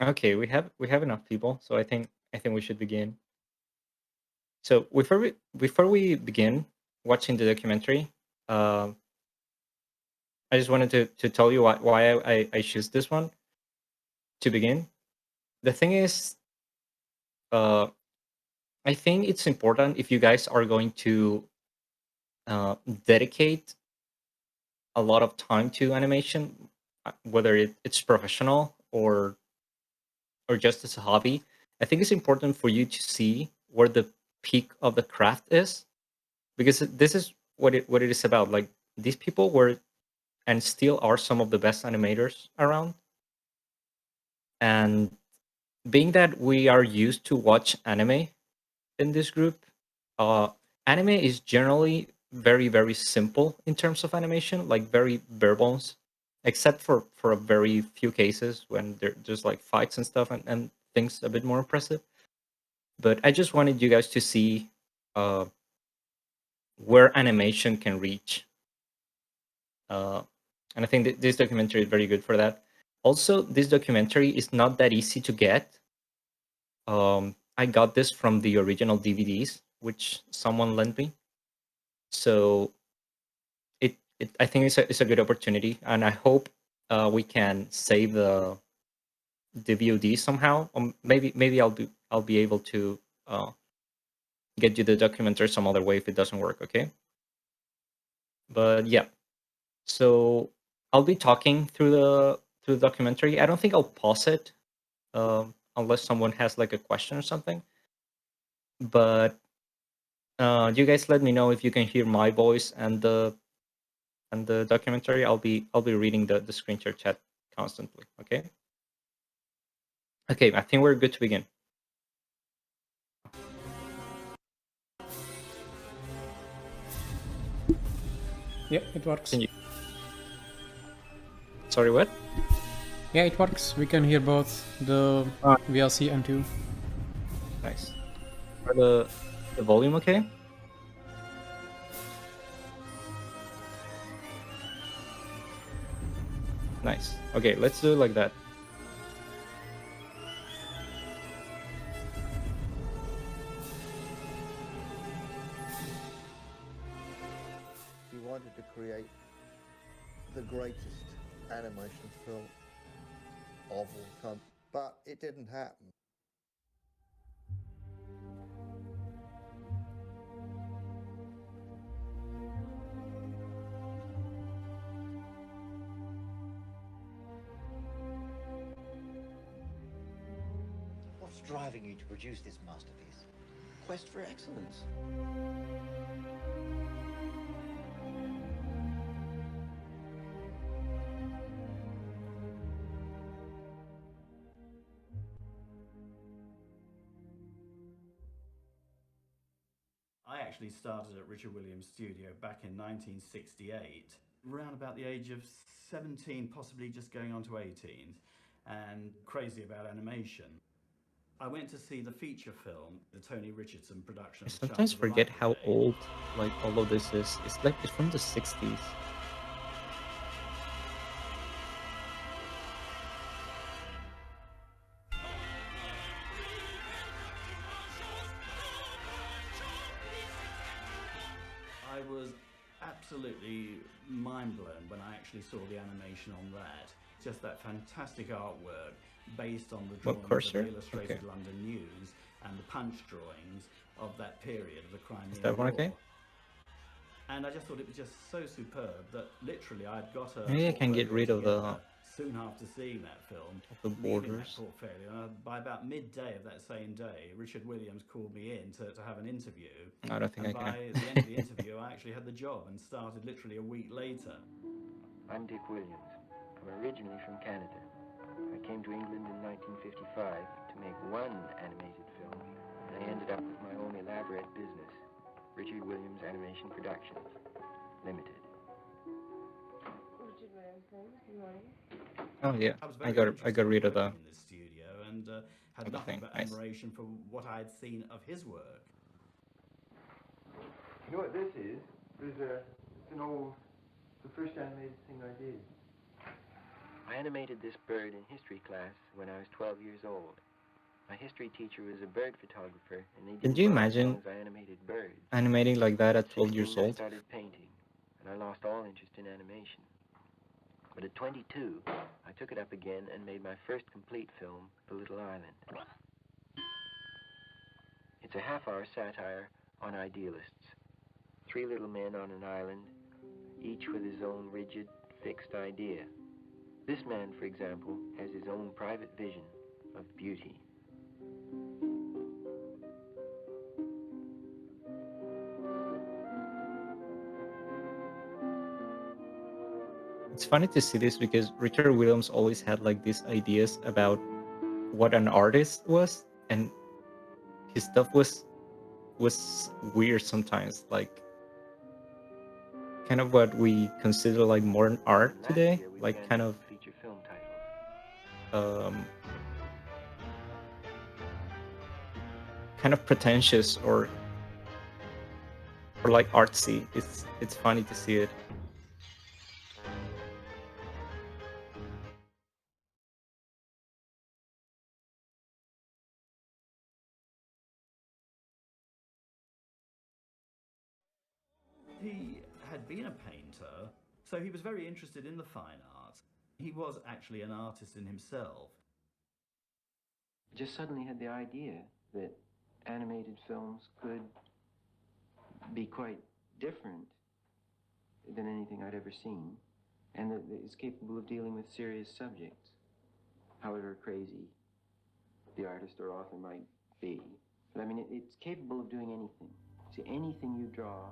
Okay, we have enough people, so I think we should begin. So before we begin watching the documentary, uh, I just wanted to tell you why I choose this one to begin. The thing is, uh, I think it's important if you guys are going to uh, dedicate a lot of time to animation, whether it's professional or just as a hobby. I think it's important for you to see where the peak of the craft is, because this is what it is about. Like, these people were and still are some of the best animators around. And being that we are used to watch anime in this group, uh, anime is generally very simple in terms of animation, like very bare bones, except for a very few cases when there's like fights and stuff and things a bit more impressive. But I just wanted you guys to see uh, where animation can reach, uh, and I think this documentary is very good for that. Also, this documentary is not that easy to get. I got this from the original DVDs, which someone lent me. So it I think it's a good opportunity, and I hope we can save the VOD somehow. Maybe I'll be able to get you the documentary some other way if it doesn't work. Okay, but yeah. So I'll be talking through the documentary. I don't think I'll pause it unless someone has like a question or something. But you guys let me know if you can hear my voice and the documentary. I'll be reading the screen share chat constantly. Okay. Okay. I think we're good to begin. Yeah, it works. Can you? Sorry, what? Yeah, it works. We can hear both the Ah, VLC and 2. nice. Are the volume okay? Nice. Okay, let's do it like that. He wanted to create the greatest animation film of all time, but it didn't happen. What's driving you to produce this masterpiece? Quest for excellence. I actually started at Richard Williams Studio back in 1968, around about the age of 17, possibly just going on to 18, and crazy about animation. I went to see the feature film, the Tony Richardson production I of sometimes Chance of the forget Light how Brigade. old like all of this is. It's from the 60s. I was absolutely mind blown when I actually saw the animation on that. Just that fantastic artwork based on the What drawings of the cursor? Illustrated Okay. London News and the punch drawings of that period of the Is Crimean that one War. okay? And I just thought it was just so superb that literally I'd got a Maybe I can get portfolio rid of together soon after seeing that film, the leaving that borders. portfolio. And by about midday of that same day, Richard Williams called me in to have an interview. I don't think And I can. by the end of the interview, I actually had the job and started literally a week later. I'm Dick Williams. I'm originally from Canada. I came to England in 1955 to make one animated film, and I ended up with my own elaborate business, Richard Williams Animation Productions, Limited. Richard Williams, good morning. Oh yeah, I was I very got interested in rid of working in this studio and had the nothing thing. but Nice. admiration for what I had seen of his work. You know what this is? It's the first animated thing I did. I animated this bird in history class when I was 12 years old. My history teacher was a bird photographer, and they Can didn't you mind as long imagine as I animated birds. animating like that at 12 years 16, I old? started painting, and I lost all interest in animation. But at 22, I took it up again and made my first complete film, The Little Island. It's a half-hour satire on idealists. 3 little men on an island, each with his own rigid, fixed idea. This man, for example, has his own private vision of beauty. It's funny to see this because Richard Williams always had like these ideas about what an artist was, and his stuff was weird sometimes, like kind of what we consider like modern art Last today, year, we like began kind to of feature film titles. um, kind of pretentious or like artsy. It's funny to see it. He had been a painter, so he was very interested in the fine arts. He was actually an artist in himself. Just suddenly had the idea that animated films could be quite different than anything I'd ever seen, and that it's capable of dealing with serious subjects, however crazy the artist or author might be. But I mean, it's capable of doing anything. See, anything you draw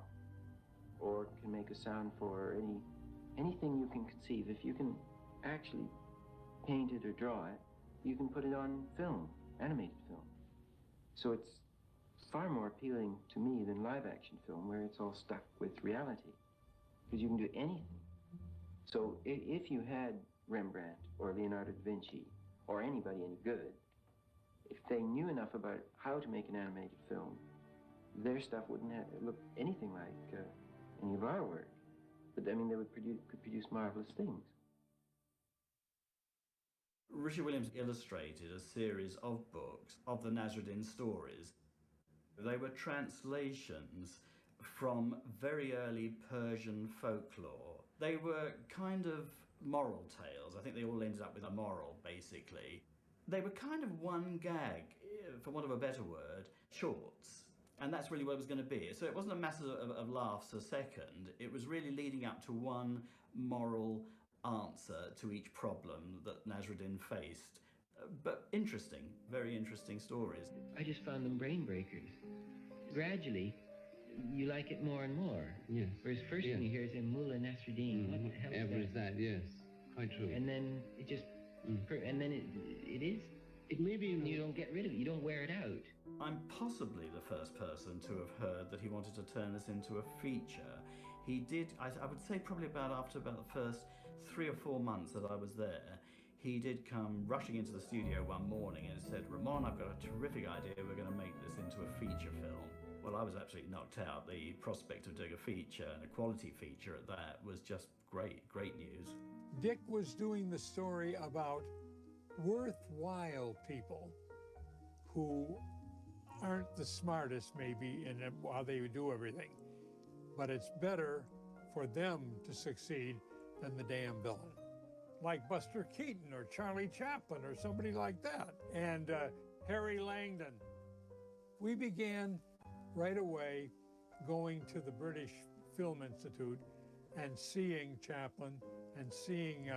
or can make a sound for, anything you can conceive, if you can actually paint it or draw it, you can put it on film, animated film. So it's far more appealing to me than live action film, where it's all stuck with reality, because you can do anything. So if you had Rembrandt or Leonardo da Vinci or anybody any good, if they knew enough about how to make an animated film, their stuff wouldn't look anything like any of our work. But I mean, they could produce marvelous things. Richard Williams illustrated a series of books of the Nasruddin stories. They were translations from very early Persian folklore. They were kind of moral tales. I think they all ended up with a moral, basically. They were kind of one gag, for want of a better word, shorts. And that's really what it was going to be. So it wasn't a mass of laughs a second. It was really leading up to one moral answer to each problem that Nasruddin faced. But interesting, very interesting stories. I just found them brain breakers. Gradually, you like it more and more. Yes. Whereas first Yes. when you hear it, Mullah Nasruddin, what the hell Ever is is that? Yes, quite true. And then it just, and then it is. It may be You don't get rid of it. You don't wear it out. I'm possibly the first person to have heard that he wanted to turn this into a feature. He did, I would say probably after about the first 3 or 4 months that I was there, he did come rushing into the studio one morning and said, "Ramon, I've got a terrific idea. We're going to make this into a feature film." Well, I was absolutely knocked out. The prospect of doing a feature, and a quality feature at that, was just great news. Dick was doing the story about worthwhile people who aren't the smartest maybe in how they do everything, but it's better for them to succeed than the damn villain, like Buster Keaton or Charlie Chaplin or somebody like that, and Harry Langdon. We began right away going to the British Film Institute and seeing Chaplin and seeing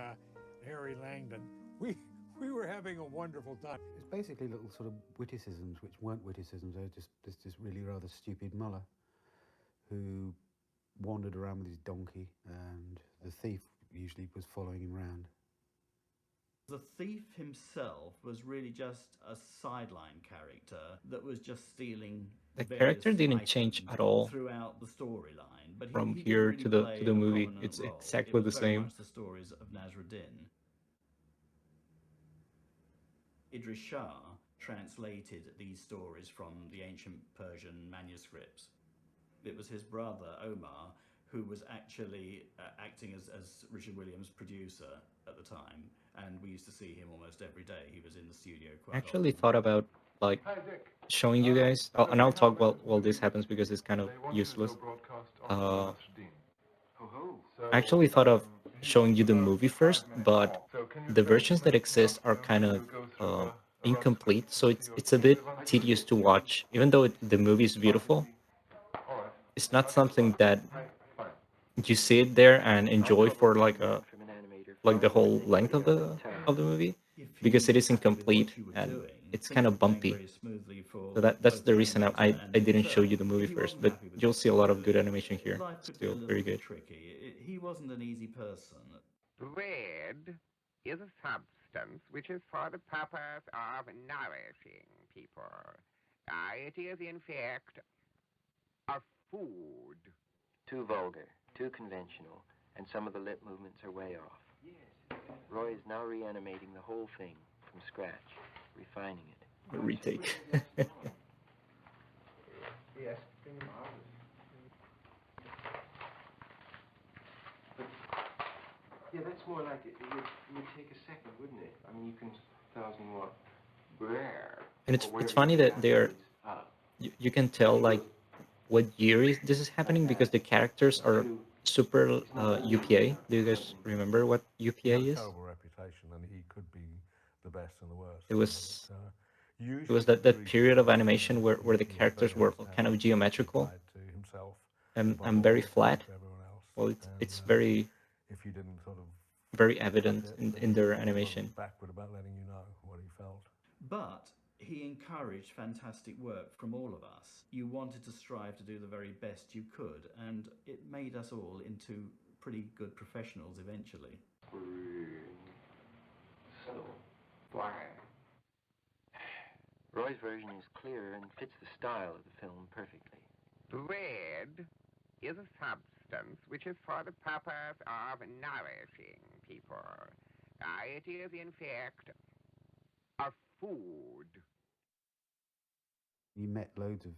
Harry Langdon. We were having a wonderful time. It's basically little sort of witticisms, which weren't witticisms. They were just this really rather stupid mullah who wandered around with his donkey, and the thief usually was following him around. The thief himself was really just a sideline character that was just stealing. The various character didn't items change at all throughout the storyline. But from he here didn't to really the play to the a movie. prominent It's role. exactly It the was very same. much the stories of Nasruddin. Idris Shah translated these stories from the ancient Persian manuscripts. It was his brother, Omar, who was actually acting as Richard Williams' producer at the time. and we used to see him almost every day. He was in the studio I quite actually often. thought about like showing you guys, and I'll talk while this happens because it's kind of useless. Uh, I actually thought of showing you the movie first, but the versions that exist are kind of incomplete, so it's a bit tedious to watch. Even though the movie is beautiful, it's not something that you sit there and enjoy for like the whole length of the movie, If because it you is were happy with incomplete what you were and doing, it's things kind of would go bumpy. very smoothly for So that's both the the reason animator I and didn't show you himself. the movie If he first, wasn't but happy with you'll what see you a were lot of good doing, animation here. life could Still get a very little good. bit tricky. He wasn't an easy person. Bread is a substance which is for the purpose of nourishing people. It is, in fact, a food. Too vulgar, too conventional, and some of the lip movements are way off. Roy is now reanimating the whole thing from scratch, refining it. A retake. Yes, bring him out. Yeah, that's more like it. It would take a second, wouldn't it? I mean, you can 1,000 watt. Where? And it's funny that you can tell like what year this is happening because the characters are super UPA. Do you guys remember what UPA He had a is? terrible reputation, and he could be the best and the worst. It was it was Usually that Greek period of was, animation where the he was characters very were nice to kind have, of geometrical replied to himself and above very all, flat. to everyone else. Well, And, it's very if you didn't sort of very cut evident it, in then their he animation. wasn't backward about letting you know what he felt. But he encouraged fantastic work from all of us. You wanted to strive to do the very best you could, and it made us all into pretty good professionals eventually. So, why? Roy's version is clearer and fits the style of the film perfectly. Bread is a substance which is for the purpose of nourishing people. It is, in fact, a food. You met loads of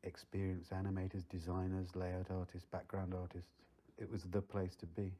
experienced animators, designers, layout artists, background artists. It was the place to be.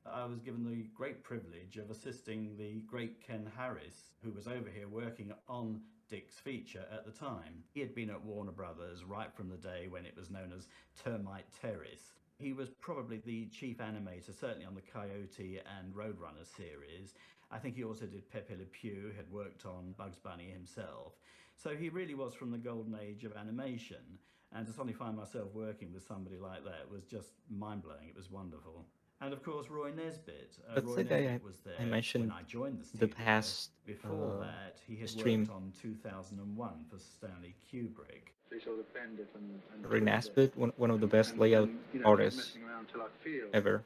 I was given the great privilege of assisting the great Ken Harris, who was over here working on Dick's feature at the time. He had been at Warner Brothers right from the day when it was known as Termite Terrace. He was probably the chief animator, certainly on the Coyote and Roadrunner series. I think he also did Pepe Le Pew, had worked on Bugs Bunny himself. So he really was from the golden age of animation. And to suddenly find myself working with somebody like that was just mind-blowing. It was wonderful. And of course, Roy Nesbitt. That's Roy the guy Nesbitt was there I mentioned when I joined the studio. the past Before that, he had stream. worked on 2001 for Stanley Kubrick. They sort of bend it and Roy twist it. Nesbitt, one of the best layout You know, artists just messing around till I feel ever.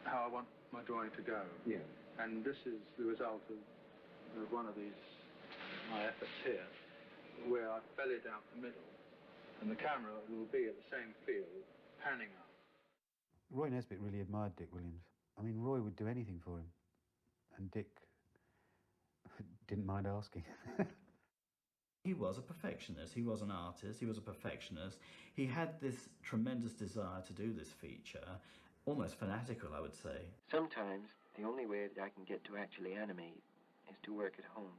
how I want my drawing to go. Yeah. And this is the result of one of these, my efforts here, where I fell it out the middle, and the camera will be at the same field, panning up. Roy Nesbitt really admired Dick Williams. I mean, Roy would do anything for him, and Dick didn't mind asking. He was a perfectionist. He was an artist. He was a perfectionist. He had this tremendous desire to do this feature, almost fanatical, I would say. Sometimes the only way that I can get to actually animate is to work at home.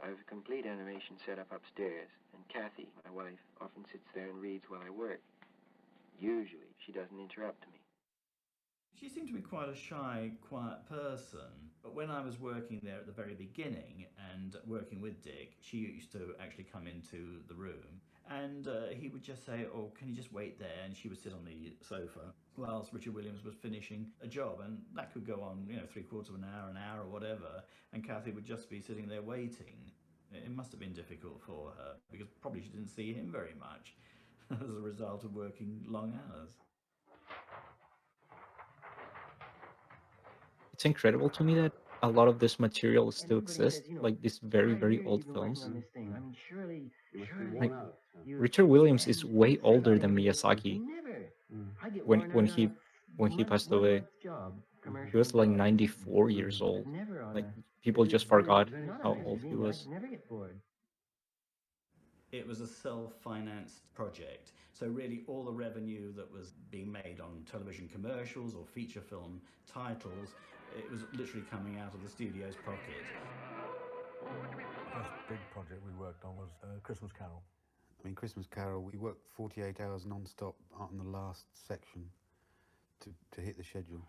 I have a complete animation set up upstairs, and Kathy, my wife, often sits there and reads while I work. Usually, she doesn't interrupt me. She seemed to be quite a shy, quiet person, but when I was working there at the very beginning and working with Dick, she used to actually come into the room, and he would just say, "Oh, can you just wait there?" And she would sit on the sofa whilst Richard Williams was finishing a job, and that could go on, you know, 3/4 of an hour or whatever, and Kathy would just be sitting there waiting. It must have been difficult for her, because probably she didn't see him very much as a result of working long hours. It's incredible to me that a lot of this material still exists, like these very old films. Like Richard Williams is way older than Miyazaki. When he passed away, he was like 94 years old. Like people just forgot how old he was. It was a self-financed project, so really all the revenue that was being made on television commercials or feature film titles, It was literally coming out of the studio's pocket. The first big project we worked on was Christmas Carol. I mean, Christmas Carol, we worked 48 hours non-stop on the last section to hit the schedule.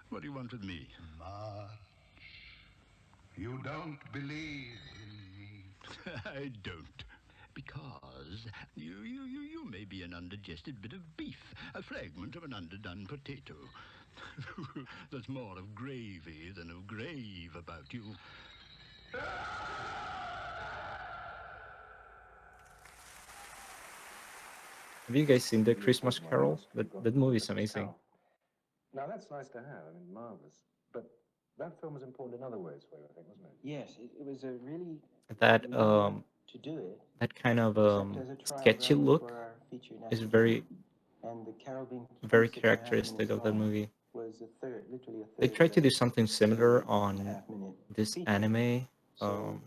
What do you want with me? March, you don't believe in me. I don't. Because you may be an undigested bit of beef, a fragment of an underdone potato. There's more of gravy than of grave about you. Have you guys seen the Christmas Carol? That movie is amazing. Now that's nice to have. I mean, marvelous. But that film was important in other ways for you, I think, wasn't it? Yes, it was a really That to do it. that kind of Except as a trial sketchy run look for our feature is national very film. And the carol being very pieced at a half-minute characteristic of that song movie. was literally a third. They tried to do something similar of on a half-minute this feature. anime So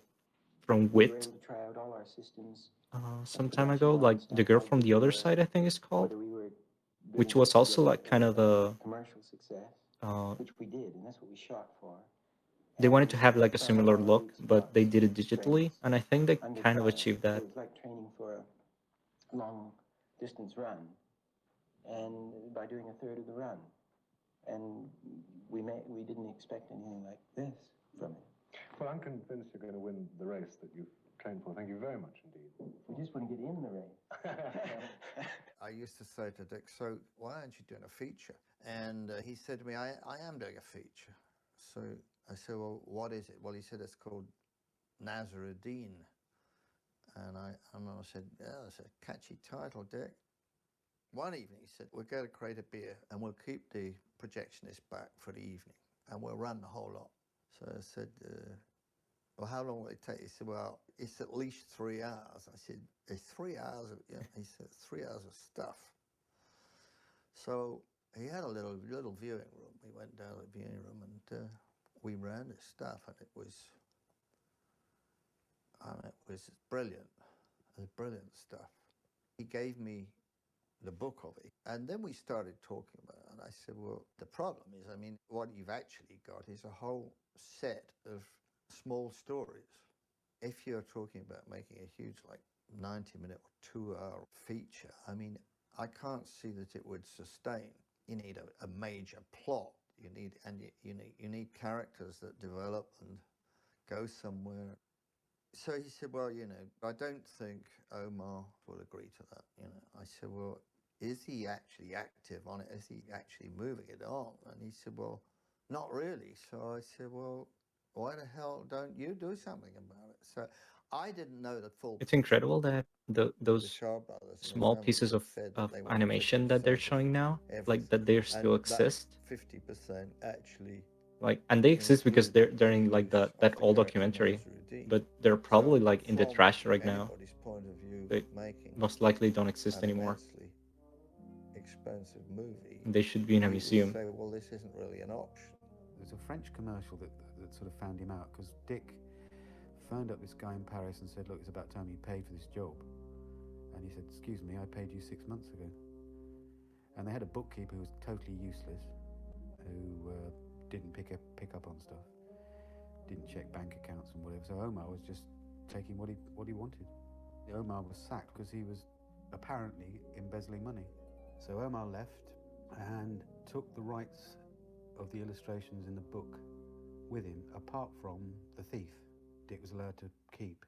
from we were Wit able to try out all our systems. some time ago, like The Girl from the Other Side, I think it's called, which was also like kind of a commercial success, which we did, and that's what we shot for. they wanted to have like a similar look, but they did it digitally, and I think they kind of achieved that. It was like training for a long distance run, and by doing a third of the run, and we didn't expect anything like this from it. Well, I'm convinced you're going to win the race that you've trained for. Thank you very much indeed. We just wouldn't get in the race. I used to say to Dick, so why aren't you doing a feature? And he said to me, I am doing a feature. So I said, well, what is it? Well, he said, it's called Nazaruddin. And I said, yeah, that's a catchy title, Dick. One evening, he said, we're going to create a beer and we'll keep the projectionist back for the evening and we'll run the whole lot. So I said, well, how long will it take? He said, well, it's at least 3 hours. I said, it's 3 hours of, he said, 3 hours of stuff. So he had a little viewing room. We went down to the viewing room and we ran this stuff, and it was brilliant. It was brilliant stuff. He gave me the book of it, and then we started talking about it, and I said, well, the problem is, I mean, what you've actually got is a whole set of small stories. If you're talking about making a huge, like, 90-minute or 2-hour feature, I mean, I can't see that it would sustain. You need a major plot. You need characters that develop and go somewhere. So he said, well, I don't think Omar will agree to that. I said, well, is he actually active on it? Is he actually moving it on? And he said, well, not really. So I said, well, why the hell don't you do something about it? So I didn't know the full. It's incredible that those small pieces of animation that they're showing now, like that they still exist. 50% actually. Like, and they exist because they're in like that old documentary, but they're probably like in the trash right now. They most likely don't exist anymore. Expensive movie. They should be in a museum. Say, well, this isn't really an option. There's a French commercial that sort of found him out, because Dick phoned up this guy in Paris and said, look, it's about time you paid for this job. And he said, excuse me, I paid you 6 months ago. And they had a bookkeeper who was totally useless, who didn't pick up on stuff, didn't check bank accounts and whatever. So Omar was just taking what he wanted. Omar was sacked because he was apparently embezzling money. So Omar left and took the rights of the illustrations in the book with him, apart from the thief Dick was allowed to keep.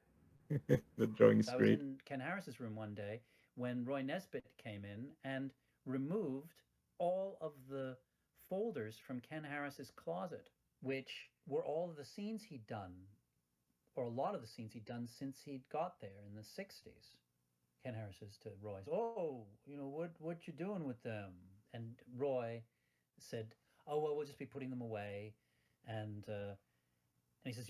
The drawing is I was great. in Ken Harris's room one day when Roy Nesbitt came in and removed all of the folders from Ken Harris's closet, which were all of the scenes he'd done, or a lot of the scenes he'd done since he'd got there in the 60s. Ken Harris says to Roy, oh, what you doing with them? And Roy said, oh, well, we'll just be putting them away. And he says,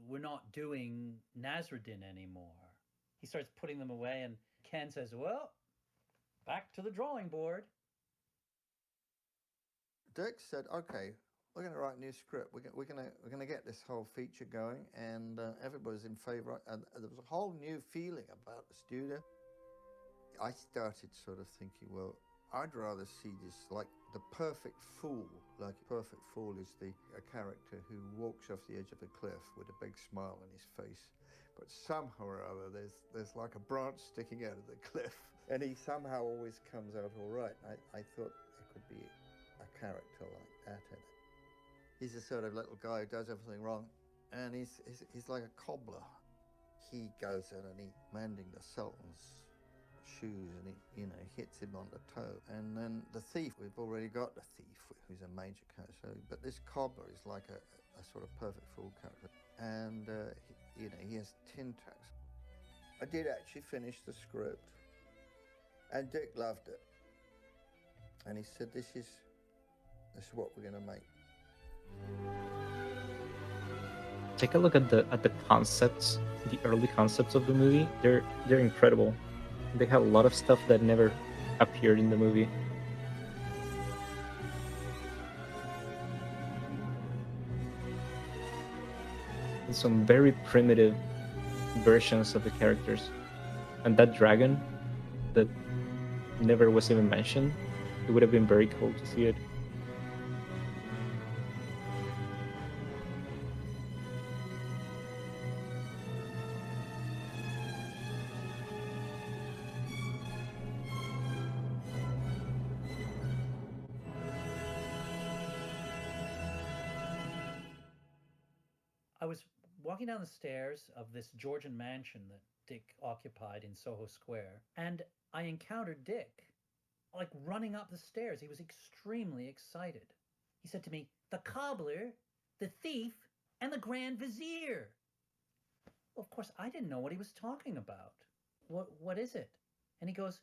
we're not doing Nazaruddin anymore. He starts putting them away, and Ken says, well, back to the drawing board. Dick said, okay, we're going to write a new script. We're going to get this whole feature going, and everybody's in favour. And there was a whole new feeling about the studio. I started sort of thinking, well, I'd rather see this like the perfect fool. Like a perfect fool is a character who walks off the edge of a cliff with a big smile on his face, but somehow or other there's like a branch sticking out of the cliff, and he somehow always comes out all right. I thought there could be a character like that in it. He's a sort of little guy who does everything wrong, and he's like a cobbler. He goes in and he's mending the Sultan's shoes, and he hits him on the toe. And then the thief, we've already got the thief who's a major character, but this cobbler is like a sort of perfect fool character, and he has tin tacks. I did actually finish the script, and Dick loved it, and he said, this is what we're going to make. Take a look at the concepts, the early concepts of the movie. They're incredible. They have a lot of stuff that never appeared in the movie. And some very primitive versions of the characters. And that dragon that never was even mentioned, it would have been very cool to see it. I was walking down the stairs of this Georgian mansion that Dick occupied in Soho Square, and I encountered Dick, like running up the stairs. He was extremely excited. He said to me, "The cobbler, the thief, and the Grand Vizier." Well, of course, I didn't know what he was talking about. What is it? And he goes,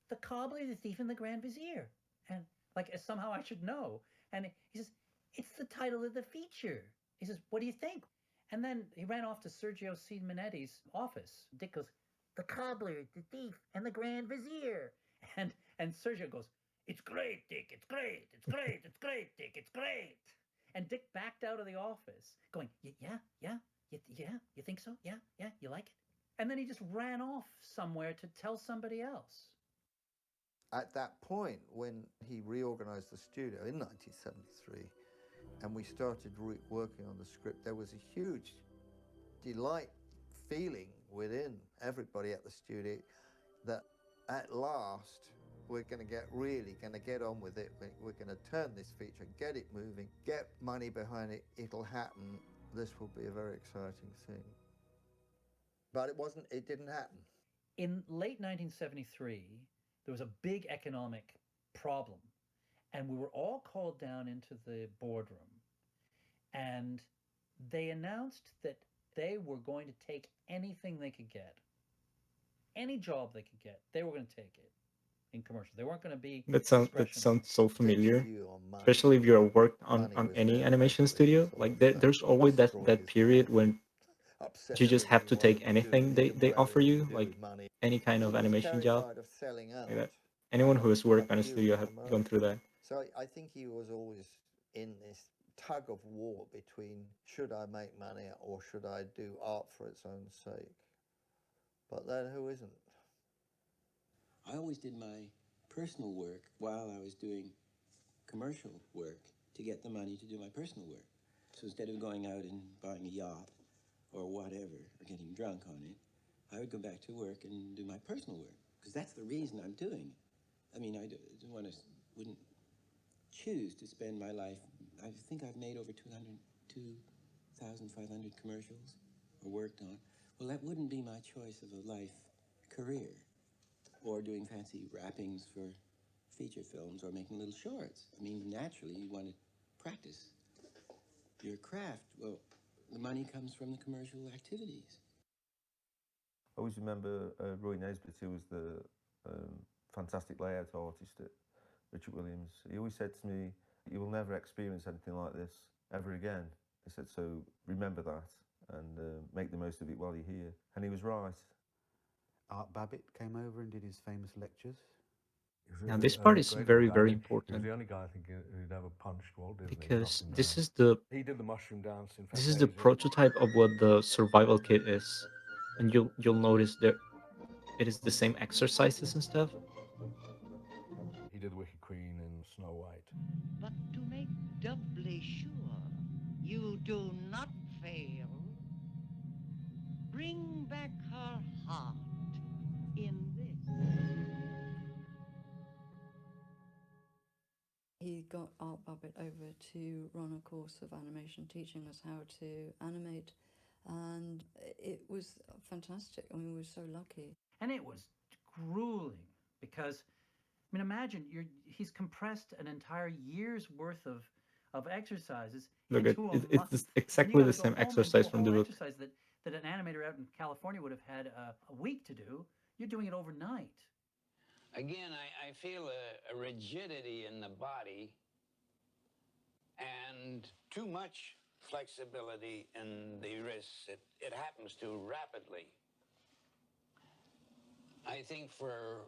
"The cobbler, the thief, and the Grand Vizier." And like, as somehow I should know. And he says, "It's the title of the feature." He says, "What do you think?" And then he ran off to Sergio Simonetti's office. Dick goes, "The cobbler, the thief, and the Grand Vizier." And Sergio goes, "It's great, Dick. It's great. It's great. It's great, Dick. It's great." And Dick backed out of the office going, "Yeah, you think so? Yeah, you like it?" And then he just ran off somewhere to tell somebody else. At that point, when he reorganized the studio in 1973, and we started working on the script, there was a huge delight feeling within everybody at the studio that at last we're going to get on with it. We're going to turn this feature, get it moving, get money behind it. It'll happen. This will be a very exciting thing. But it didn't happen. In late 1973, there was a big economic problem, and we were all called down into the boardroom, and they announced that they were going to take anything they could get. Any job they could get, they were going to take it in commercial. They weren't going to be... That sounds so familiar, especially if you're worked on any animation studio. Like there's always that period when you just have to take anything they offer you, like any kind of animation job. Like that. Anyone who has worked on a studio has gone through that. So I think he was always in this tug of war between should I make money or should I do art for its own sake? But then who isn't? I always did my personal work while I was doing commercial work to get the money to do my personal work. So instead of going out and buying a yacht or whatever, or getting drunk on it, I would go back to work and do my personal work, because that's the reason I'm doing it. I mean, I wouldn't choose to spend my life. I think I've made over 2,500 commercials or worked on. Well, that wouldn't be my choice of a life career, or doing fancy wrappings for feature films or making little shorts. I mean, naturally, you want to practice your craft. Well, the money comes from the commercial activities. I always remember Roy Nesbitt, who was the fantastic layout artist at Richard Williams. He always said to me, "You will never experience anything like this ever again." He said, "So remember that and make the most of it while you're here." And he was right. Art Babbitt came over and did his famous lectures. Now, this part is great very, guy. I very mean, he was important the only guy I think who'd ever punched Walt Disney. because knocked him this down. is the He did the mushroom dance in this is the Fantasia. prototype of what the survival kit is, and you'll notice that it is the same exercises and stuff. He did Wicked Queen in Snow White. But to make doubly sure you do not fail, bring back her heart in this. He got Art Babbitt over to run a course of animation, teaching us how to animate, and it was fantastic. I mean, we were so lucky. And it was grueling because, I mean, imagine he's compressed an entire year's worth of exercises Look at into a it's month. And you exactly gotta the go same home and do exercise a from the whole book. exercise that an animator out in California would have had a week to do. You're doing it overnight. Again, I feel a rigidity in the body and too much flexibility in the wrists. It happens too rapidly. I think for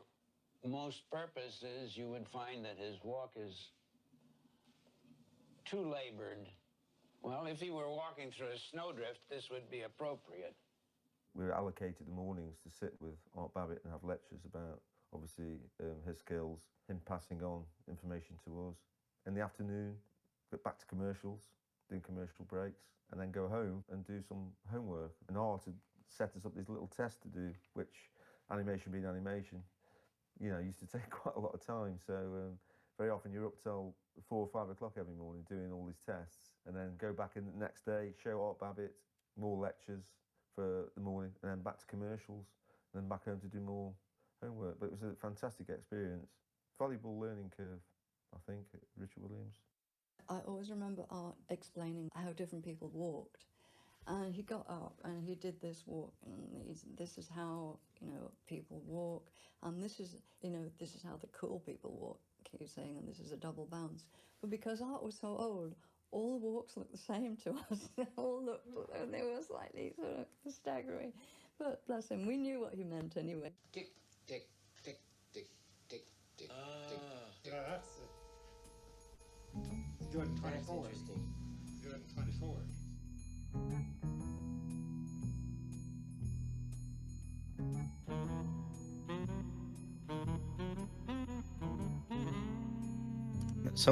most purposes, you would find that his walk is too labored. Well, if he were walking through a snowdrift, this would be appropriate. We were allocated the mornings to sit with Art Babbitt and have lectures about, obviously, his skills, him passing on information to us. In the afternoon, get back to commercials, doing commercial breaks, and then go home and do some homework. And Art had set us up this little test to do, which, animation being animation, you know, used to take quite a lot of time. So very often you're up till 4 or 5 o'clock every morning doing all these tests, and then go back in the next day, show Art Babbitt, more lectures for the morning, and then back to commercials, and then back home to do more homework. But it was a fantastic experience. Valuable learning curve, I think, at Richard Williams. I always remember Art explaining how different people walked. And he got up and he did this walk, and this is how, you know, people walk, and this is, you know, this is how the cool people walk, he was saying, and this is a double bounce. But because Art was so old, all the walks looked the same to us. They all looked, and they were slightly sort of staggering. But bless him, we knew what he meant anyway. Tick, tick, tick, tick, tick, tick, tick, tick. That's it. Jordan 24. Jordan 24.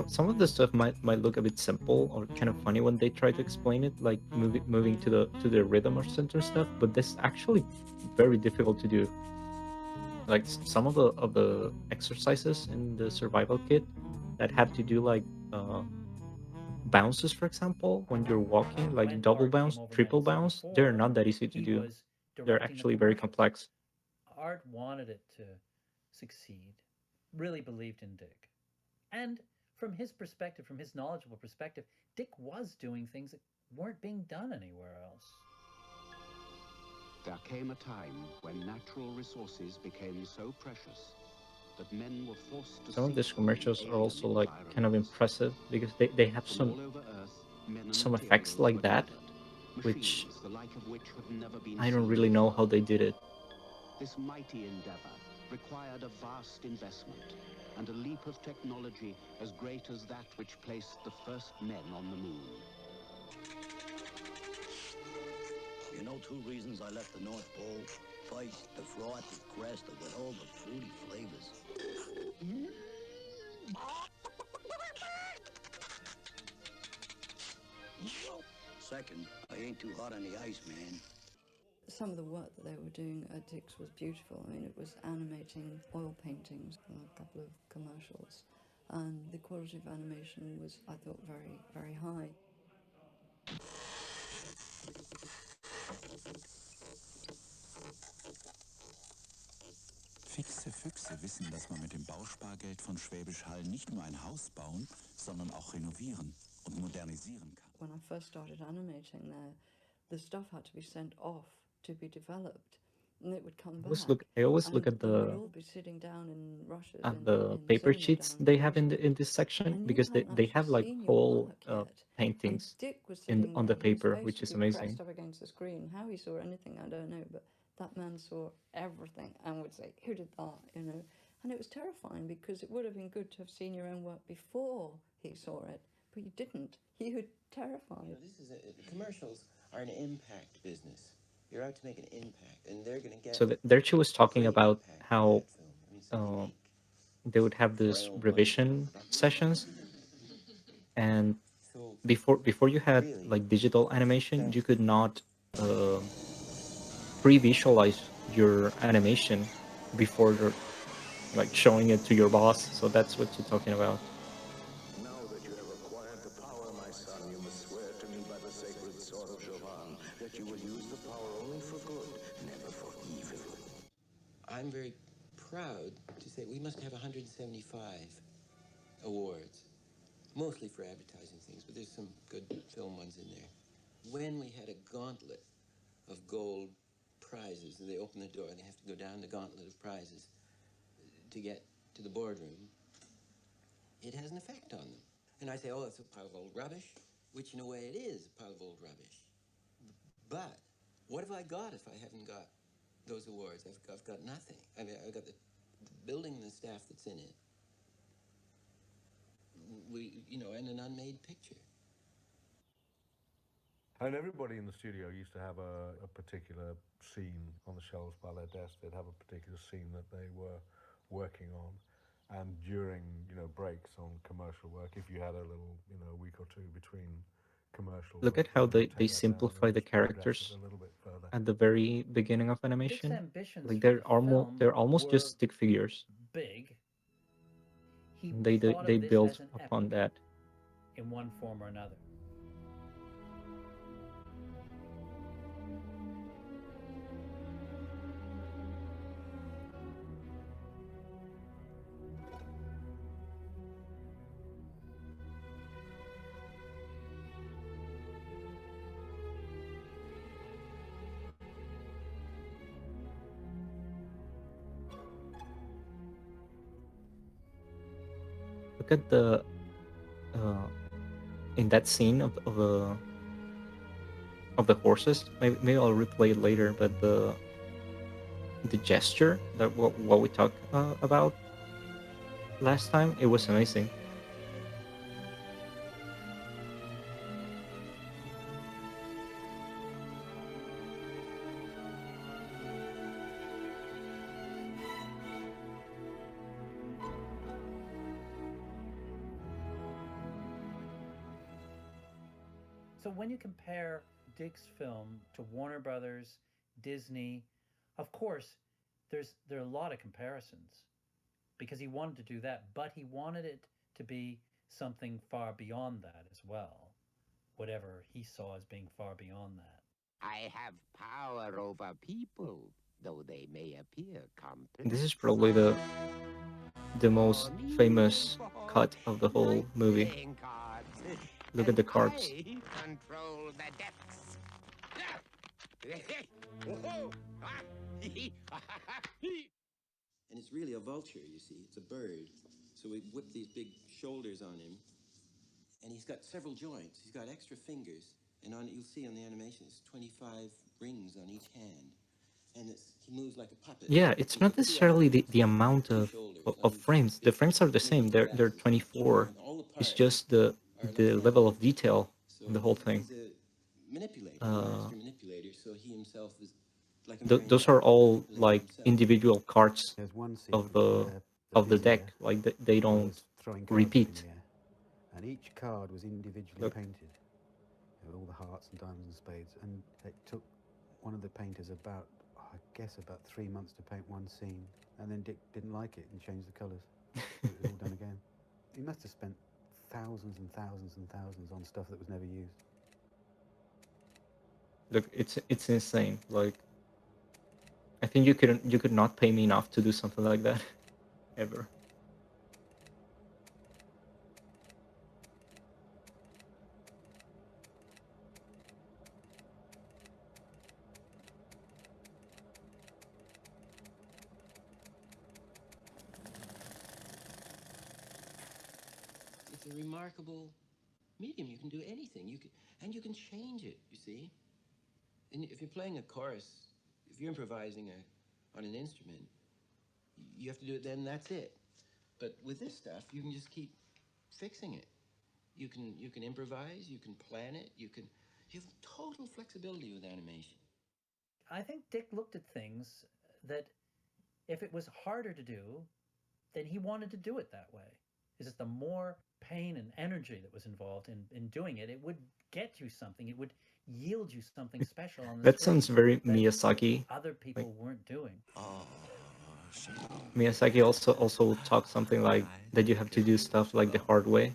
Some of the stuff might look a bit simple or kind of funny when they try to explain it, like moving to the rhythm or center stuff, but this is actually very difficult to do. Like some of the exercises in the survival kit that have to do like bounces, for example, when you're walking, like double bounce, triple bounce, they're not that easy to do. They're actually very complex. Art wanted it to succeed, really believed in Dick. And from his perspective, from his knowledgeable perspective, Dick was doing things that weren't being done anywhere else. There came a time when natural resources became so precious that men were forced to Some of these commercials are also like kind of impressive because they have some effects like that, which I don't really know how they did it. This mighty endeavor required a vast investment and a leap of technology as great as that which placed the first men on the moon. You know 2 reasons I left the North Pole? First, the frothy crust with all the fruity flavors. Second, I ain't too hot on the ice, man. Some of the work that they were doing at Dick's was beautiful. I mean, it was animating oil paintings for a couple of commercials, and the quality of animation was, I thought, very, very high. Fixe Füchse wissen, dass man mit dem Bauspargeld von Schwäbisch Hall nicht nur ein Haus bauen, sondern auch renovieren und modernisieren kann. When I first started animating there, the stuff had to be sent off to be developed, and it would come back. I always look at we'd the all be sitting down in rushes paper sheets they have in this section, because they have like whole paintings on the paper, which is amazing. Pressed up against the screen. How he saw anything, I don't know, but that man saw everything and would say, "Who did that?" You know, And it was terrifying because it would have been good to have seen your own work before he saw it, but you didn't. You were terrified. Commercials are an impact business. You're out to make an impact, and they're going to get. So there she was talking about how they would have these revision sessions, and before you had like digital animation, you could not pre-visualize your animation before you're like showing it to your boss. So that's what you're talking about. Now that you have acquired the power, my son, you must swear to me by the sacred sword of Jovan that you will use the power only for good, never for evil. I'm very proud to say we must have 175 awards, mostly for advertising things, but there's some good film ones in there. When we had a gauntlet of gold prizes, and they open the door and they have to go down the gauntlet of prizes to get to the boardroom, it has an effect on them. And I say, oh, it's a pile of old rubbish, which in a way it is a pile of old rubbish. But what have I got if I haven't got those awards? I've got nothing. I mean, I've got the building and the staff that's in it. And an unmade picture. And everybody in the studio used to have a particular scene on the shelves by their desk. They'd have a particular scene that they were working on. And during, breaks on commercial work, if you had a little, a week or two between commercials. Look at how they simplify the characters at the very beginning of animation. ambitions Like for the they're film almost just were stick figures. big. He They thought they of this built as an upon epic that. in one form or another. Look at the in that scene of the horses. Maybe I'll replay it later, but the gesture that what we talked about last time, it was amazing. So when you compare Dick's film to Warner Brothers, Disney, of course, there are a lot of comparisons because he wanted to do that, but he wanted it to be something far beyond that as well, whatever he saw as being far beyond that. I have power over people, though they may appear complex. This is probably the most famous cut of the whole movie. Look at the cards. I control the depths. And it's really a vulture, you see. It's a bird. So we whip these big shoulders on him. And he's got several joints. He's got extra fingers. And you'll see on the animation, it's 25 rings on each hand. And he moves like a puppet. Yeah, it's not necessarily the amount of frames. The frames are the same. They're 24. It's just the level of detail in the whole thing. He's a manipulator, a master manipulator, so he himself is like a Those are all like individual cards There's one scene of the deck. Like they don't throwing cards repeat. in the air, and each card was individually Look. painted with all the hearts and diamonds and spades. And it took one of the painters about 3 months to paint one scene, and then Dick didn't like it and changed the colours. It was all done again. He must have spent thousands and thousands and thousands on stuff that was never used. Look, it's insane. Like, I think you could not pay me enough to do something like that, ever. It's a remarkable medium. You can do anything. And you can change it, you see. And if you're playing a chorus, if you're improvising on an instrument, you have to do it then, that's it. But with this stuff, you can just keep fixing it. You can improvise, you can plan it, you have total flexibility with animation. I think Dick looked at things that if it was harder to do, then he wanted to do it that way. It's just the more pain and energy that was involved in doing it, it would get you something. It would yield you something special on the That screen sounds very that Miyazaki. other people Like, weren't doing. Miyazaki also talked something like that you have to do stuff like the hard way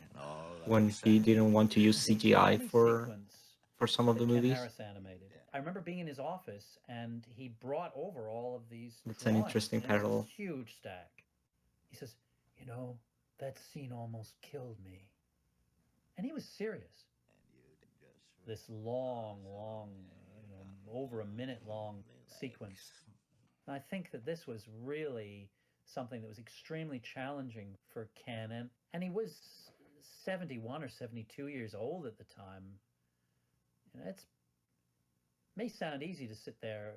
when he didn't want to use CGI Any for sequence some of the that Ken movies. Harris animated. I remember being in his office and he brought over all of these It's an drawings interesting in a parallel. huge stack. He says, you know, that scene almost killed me. And he was serious. This long, over a minute long sequence. And I think that this was really something that was extremely challenging for Ken. And he was 71 or 72 years old at the time. You know, it may sound easy to sit there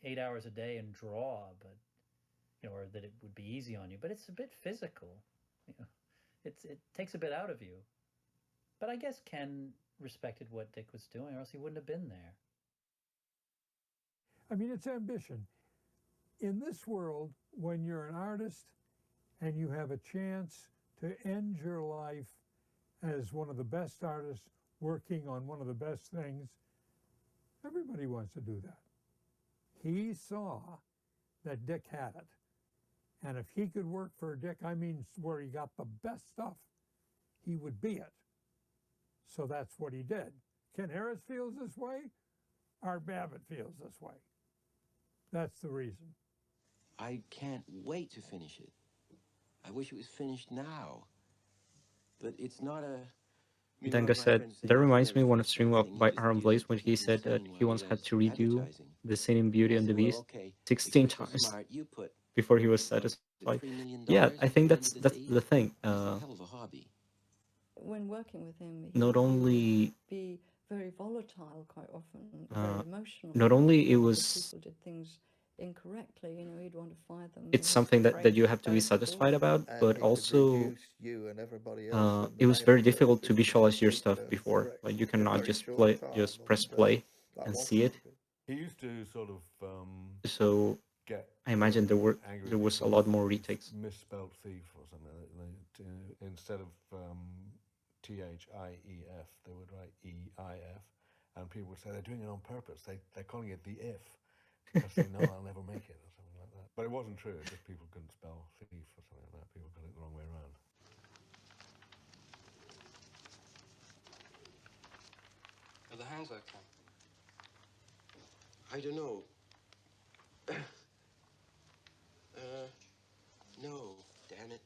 8 hours a day and draw, but or that it would be easy on you, but it's a bit physical. You know, it takes a bit out of you. But I guess Ken respected what Dick was doing, or else he wouldn't have been there. I mean, it's ambition. In this world, when you're an artist and you have a chance to end your life as one of the best artists working on one of the best things, everybody wants to do that. He saw that Dick had it. And if he could work for Dick, I mean, where he got the best stuff, he would be it. So that's what he did. Ken Harris feels this way. Art Babbitt feels this way. That's the reason. I can't wait to finish it. I wish it was finished now. But it's not a... Danga said, that reminds me one of stream by Aaron Blaze when he said that he once had to redo the scene in Beauty and the Beast 16 times before he was satisfied. Yeah, I think that's the thing. When working with him, Not only be very volatile quite often, very emotional. not only it because was people did things incorrectly, he'd want to fire them. it's something that you have to be satisfied about, but also it was very difficult to visualize your stuff before. Like you cannot just press play and see it. He used to sort of So get I imagine there was a lot more retakes. Misspelled thief or something. Instead of THIEF, they would write EIF, and people would say they're doing it on purpose. They're calling it the if, because they know I'll never make it or something like that. But it wasn't true. It's just people couldn't spell thief or something like that. People got it the wrong way around. Are the hands okay? I don't know. No, damn it.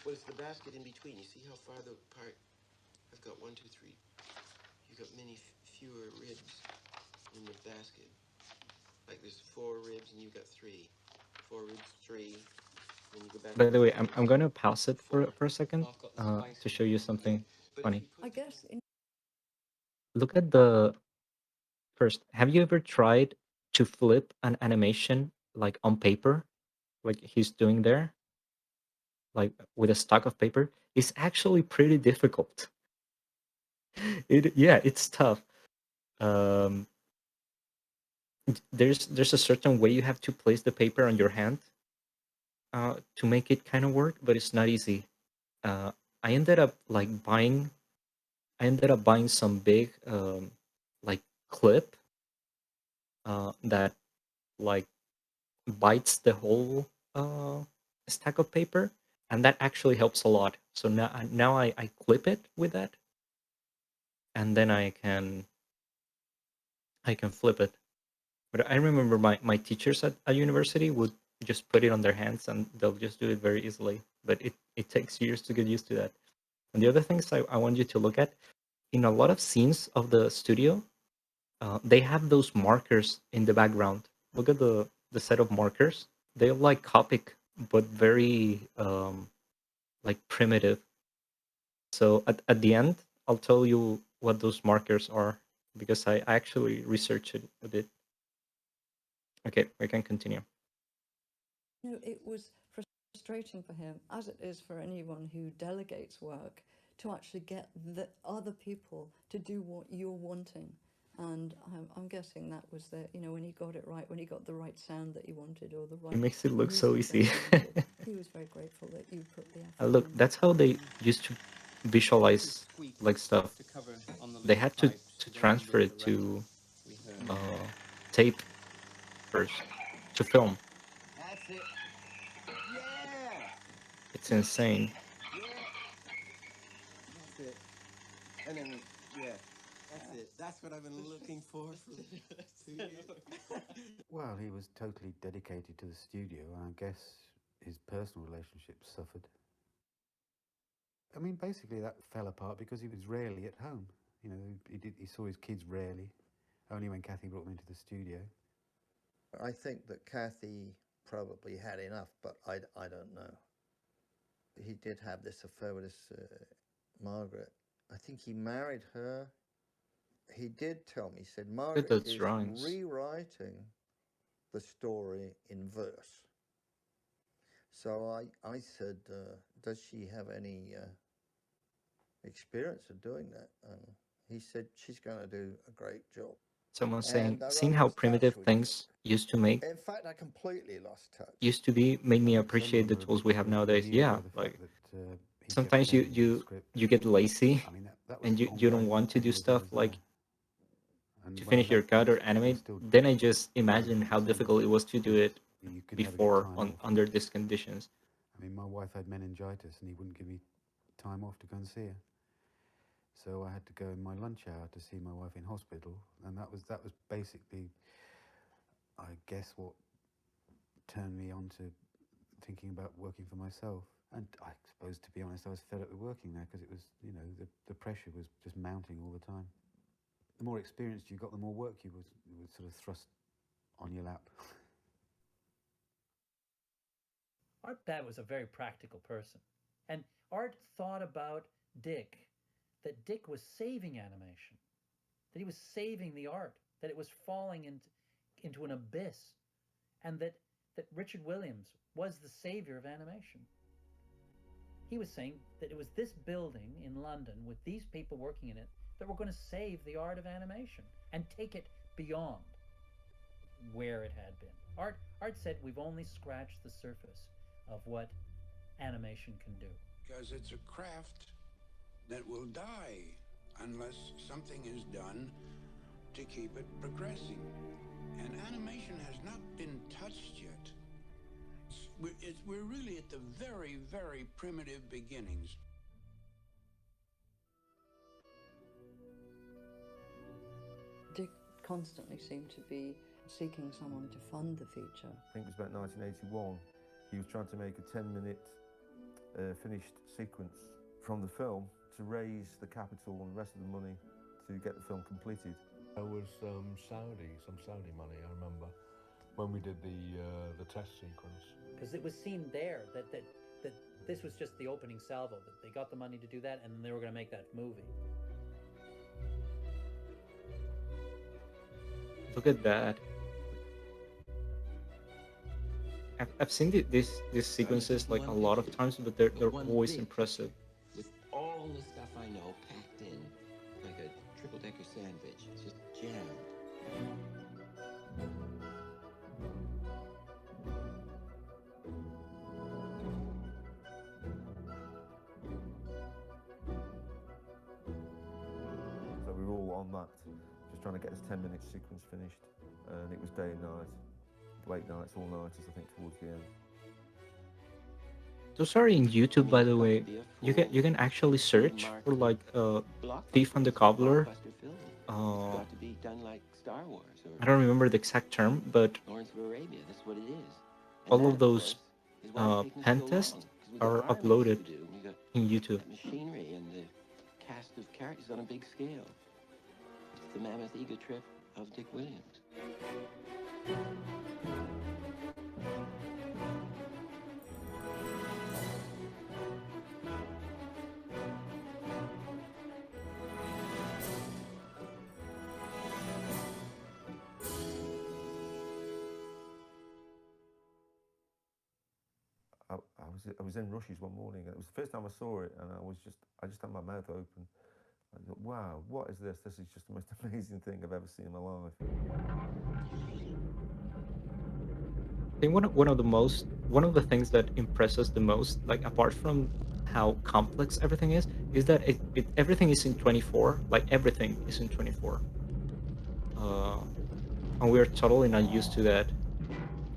Well, it's the basket in between. You see how far apart? I've got 1, 2, 3. You've got many fewer ribs in the basket. Like there's 4 ribs and you've got 3. 4 ribs, 3. Then you go back. By the way, I'm gonna pause it for a second to show you something funny. I guess Look at the first. Have you ever tried to flip an animation like on paper, like he's doing there, like with a stack of paper? It's actually pretty difficult. It's tough. There's a certain way you have to place the paper on your hand to make it kind of work, but it's not easy. I ended up buying some big like clip that like bites the whole stack of paper, and that actually helps a lot. So now I clip it with that, and then I can flip it. But I remember my teachers at university would just put it on their hands and they'll just do it very easily. But it takes years to get used to that. And the other things I want you to look at, in a lot of scenes of the studio, they have those markers in the background. Look at the set of markers. They're like Copic, but very like primitive. So at the end, I'll tell you what those markers are, because I actually researched it a bit. Okay, we can continue. You know, it was frustrating for him, as it is for anyone who delegates work, to actually get the other people to do what you're wanting. And I'm guessing that was when he got it right, when he got the right sound that he wanted, or the right. It makes it look so music easy. that he wanted. He was very grateful that you put the effort Look, in. that's how they used to visualize like stuff. They had to transfer it to tape first to film. That's it. Yeah. It's insane. That's it. And then, yeah, that's it. That's what I've been looking for 2 years. Well, he was totally dedicated to the studio, and I guess his personal relationships suffered. I mean, basically that fell apart because he was rarely at home. You know, he saw his kids rarely, only when Kathy brought them into the studio. I think that Kathy probably had enough, but I don't know. He did have this affair with this Margaret. I think he married her. He did tell me, he said, Margaret those is drawings. rewriting the story in verse. So I said, does she have any experience of doing that? And he said, she's going to do a great job. Someone And saying, I seeing lost how touch primitive with things used to make, In fact, I completely lost touch. used to be, made me Some appreciate the were a tools bit we have nowadays. bemused Yeah, by the fact like that he kept sometimes you changing the you script. you get lazy I mean, that was and you ongoing don't for want to 10 do years I stuff was like there. And to when I finish your left, cut he or was animate. still Then I just imagine how saying difficult it was to do it you could never get before time on off. under these conditions. I mean, my wife had meningitis, and he wouldn't give me time off to go and see her. So I had to go in my lunch hour to see my wife in hospital, and that was basically, I guess, what turned me on to thinking about working for myself. And I suppose, to be honest, I was fed up with working there because it was, you know, the pressure was just mounting all the time. The more experienced you got, the more work you would sort of thrust on your lap. Art Bad was a very practical person. And Art thought about Dick, that Dick was saving animation, that he was saving the art, that it was falling into an abyss, and that Richard Williams was the savior of animation. He was saying that it was this building in London with these people working in it that were going to save the art of animation and take it beyond where it had been. Art said we've only scratched the surface of what animation can do. Because it's a craft that will die unless something is done to keep it progressing. And animation has not been touched yet. We're really at the very, very primitive beginnings. Dick constantly seemed to be seeking someone to fund the feature. I think it was about 1981. He was trying to make a 10-minute finished sequence from the film to raise the capital and the rest of the money to get the film completed. There was some Saudi money, I remember, when we did the test sequence. Because it was seen there that this was just the opening salvo, that they got the money to do that and then they were going to make that movie. Look at that. I've seen these sequences like a lot of times, but they're always impressive. With all the stuff I know packed in, like a triple-decker sandwich. It's just jammed. So we were all on that, just trying to get this 10-minute sequence finished. And it was day and night, late nights, all-nighters, I think, towards the end. Those are in YouTube, by the way. You can actually search for like Thief and the Cobbler. Got to be done like Star Wars or I don't remember the exact term, but Lawrence of Arabia. That's what it is. And all that, of those is why it's taken pen so tests long, 'cause we got are armies uploaded to do, and we got in YouTube. that machinery and the cast of characters on a big scale. It's the mammoth ego trip of Dick Williams. I was in Rushes one morning, and it was the first time I saw it, and I just had my mouth open. I thought, wow, what is this? This is just the most amazing thing I've ever seen in my life. I think one of the things that impresses the most, like apart from how complex everything is that everything is in 24. Like everything is in 24. And we're totally not used to that.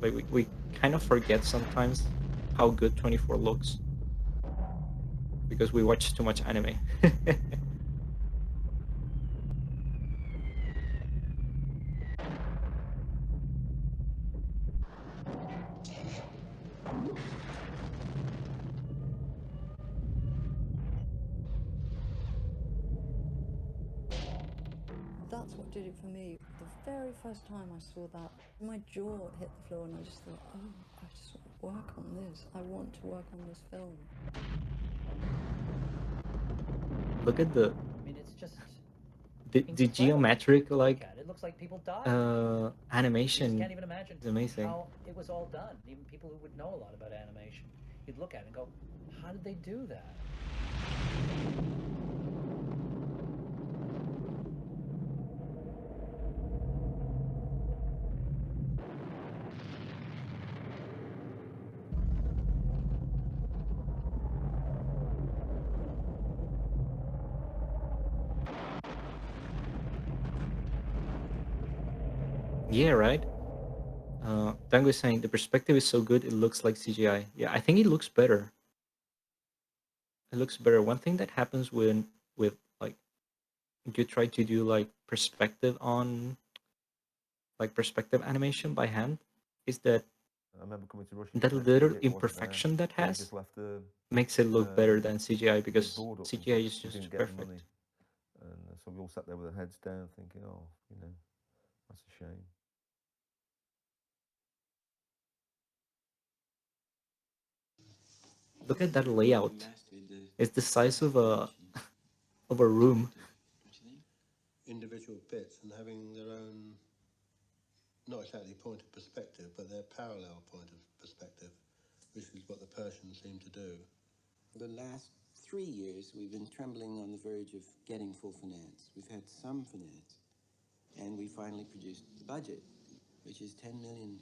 Like we kind of forget sometimes how good 24 looks because we watch too much anime. That's what did it for me. The very first time I saw that, my jaw hit the floor and I just thought, oh, I just want to work on this. I want to work on this film. Look at the I mean, it's just the incredible geometric to like look at. It looks like people died. You just animation can't even imagine is amazing. how it was all done. Even people who would know a lot about animation, you'd look at it and go, how did they do that? Yeah, right. Dango is saying the perspective is so good it looks like CGI. Yeah, I think it looks better. It looks better. One thing that happens with like you try to do like perspective animation by hand is that I remember coming to Russia. that and little it wasn't there. imperfection that They has just left the makes it look better than CGI big because board up. CGI is We just didn't get the perfect. money, and so we all sat there with our heads down, thinking, "Oh, you know, that's a shame." Look at that layout. It's the size of a of a room. Individual bits and having their own, not exactly point of perspective, but their parallel point of perspective, which is what the Persians seem to do. The last 3 years, we've been trembling on the verge of getting full finance. We've had some finance, and we finally produced the budget, which is £10 million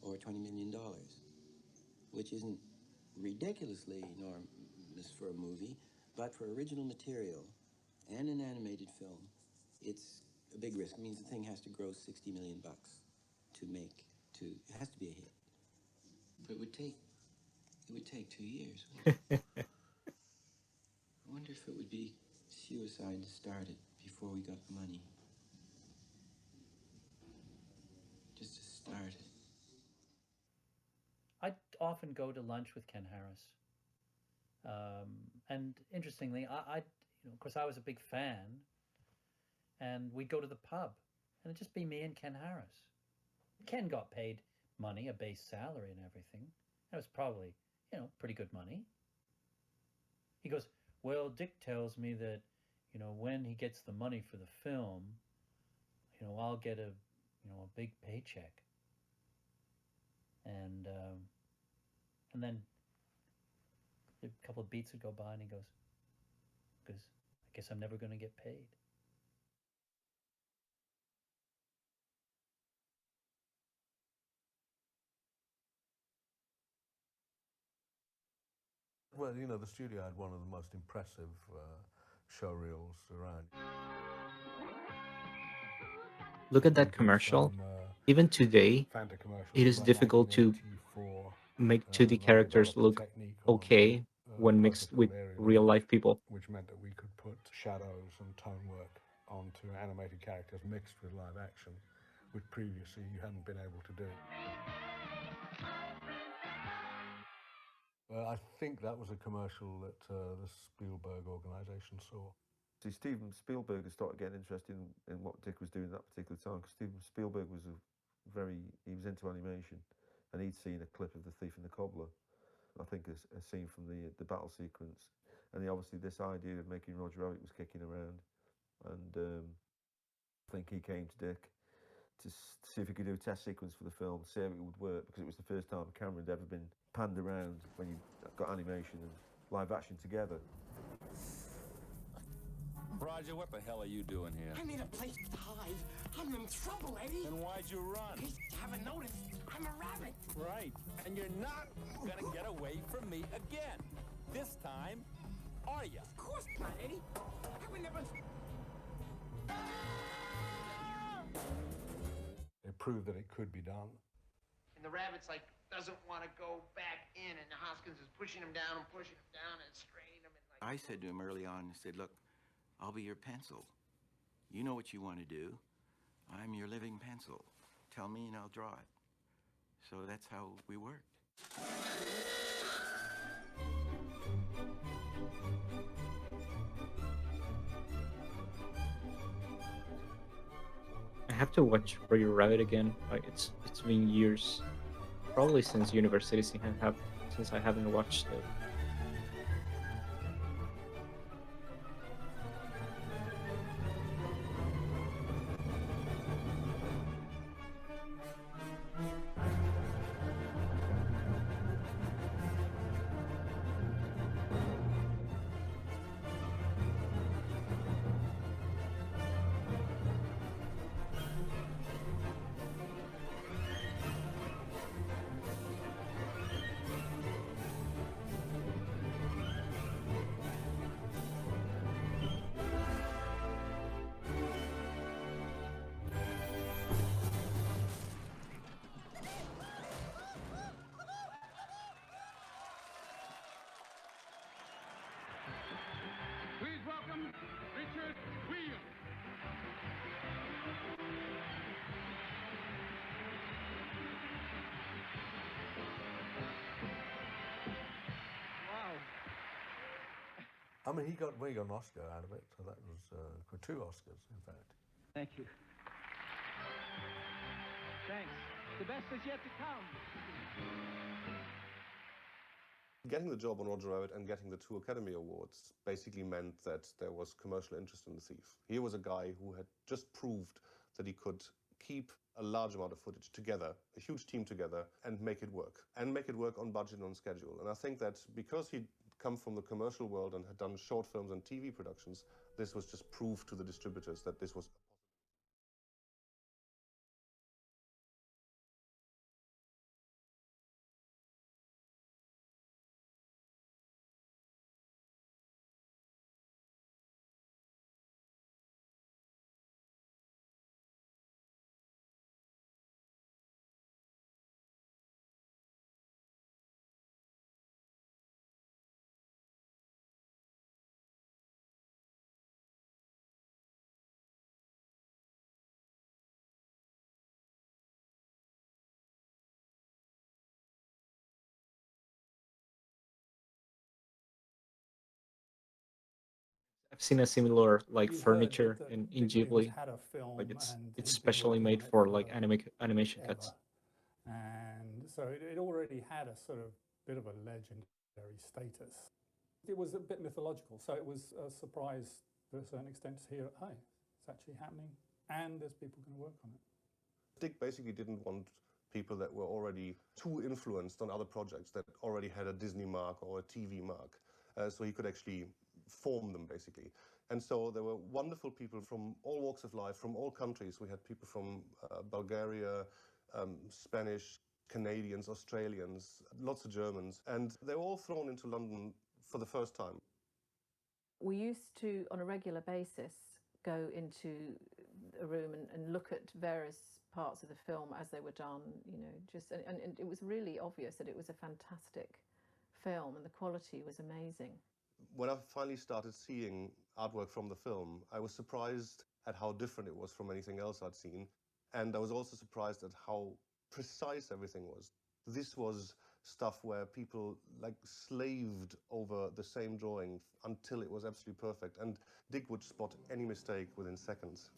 or $20 million, which isn't ridiculously enormous for a movie, but for original material and an animated film, it's a big risk. It means the thing has to gross $60 million it has to be a hit. But it would take 2 years. I wonder if it would be suicide to start it before we got the money. Just to start it. I'd often go to lunch with Ken Harris. And interestingly, of course, I was a big fan, and we'd go to the pub, and it'd just be me and Ken Harris. Ken got paid money, a base salary and everything. That was probably, pretty good money. He goes, well, Dick tells me that, when he gets the money for the film, I'll get a big paycheck. And then a couple of beats would go by, and he goes, because I guess I'm never going to get paid. Well, the studio had one of the most impressive show reels around. Look at that commercial. Even today, it is difficult to make 2D characters look okay when mixed with real life people. Which meant that we could put shadows and tone work onto animated characters mixed with live action, which previously you hadn't been able to do. I think that was a commercial that the Spielberg organization saw. See, Steven Spielberg had started getting interested in what Dick was doing at that particular time, because Steven Spielberg was he was into animation, and he'd seen a clip of The Thief and the Cobbler, I think a scene from the battle sequence, and obviously this idea of making Roger Rabbit was kicking around, and I think he came to Dick to see if he could do a test sequence for the film, see if it would work, because it was the first time a camera had ever been panned around when you got animation and live action together. Roger, what the hell are you doing here? I need a place to hide. I'm in trouble, Eddie. Then why'd you run? You haven't noticed. I'm a rabbit. Right, and you're not gonna get away from me again. This time, are ya? Of course not, Eddie. I would never... It proved that it could be done. And the rabbit's like, doesn't want to go back in, and Hoskins is pushing him down and straining him. And I said to him early on, I said, look, I'll be your pencil. You know what you want to do. I'm your living pencil. Tell me and I'll draw it. So that's how we worked. I have to watch Roger Rabbit again. Like it's been years, probably since University, since I haven't watched it. Please welcome Richard Wheel. Wow. I mean, he got an Oscar out of it, so that was for 2 Oscars, in fact. Thank you. Thanks. The best is yet to come. Getting the job on Roger Rabbit and getting the 2 Academy Awards basically meant that there was commercial interest in The Thief. Here was a guy who had just proved that he could keep a large amount of footage together, a huge team together, and make it work on budget and on schedule. And I think that because he'd come from the commercial world and had done short films and TV productions, this was just proof to the distributors that this was I've seen a similar like You heard furniture that in Dick Ghibli. Williams had a film Like it's and he'd been specially working made on it for like animation cuts. And so it already had a sort of bit of a legendary status. It was a bit mythological, so it was a surprise to a certain extent to hear, hey, it's actually happening, and there's people going to work on it. Dick basically didn't want people that were already too influenced on other projects that already had a Disney mark or a TV mark, so he could actually form them basically. And so there were wonderful people from all walks of life, from all countries. We had people from Bulgaria, Spanish, Canadians, Australians, lots of Germans, and they were all thrown into London for the first time. We used to, on a regular basis, go into a room and look at various parts of the film as they were done, you know, and it was really obvious that it was a fantastic film and the quality was amazing. When I finally started seeing artwork from the film, I was surprised at how different it was from anything else I'd seen. And I was also surprised at how precise everything was. This was stuff where people like slaved over the same drawing until it was absolutely perfect. And Dick would spot any mistake within seconds.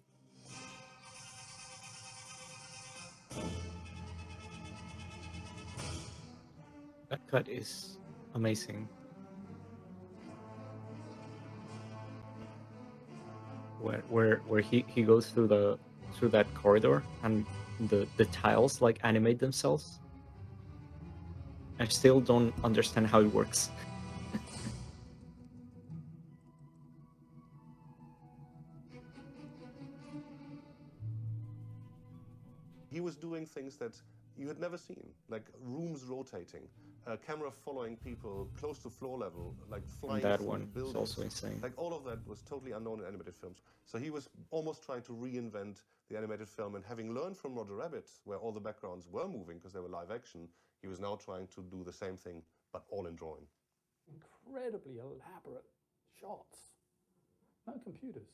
That cut is amazing. Where he goes through through that corridor and the tiles like animate themselves. I still don't understand how it works. He was doing things that you had never seen, like rooms rotating, a camera following people close to floor level, like flying That through one is buildings. also insane. Like all of that was totally unknown in animated films. So he was almost trying to reinvent the animated film, and having learned from Roger Rabbit, where all the backgrounds were moving because they were live action, he was now trying to do the same thing, but all in drawing. Incredibly elaborate shots. No computers.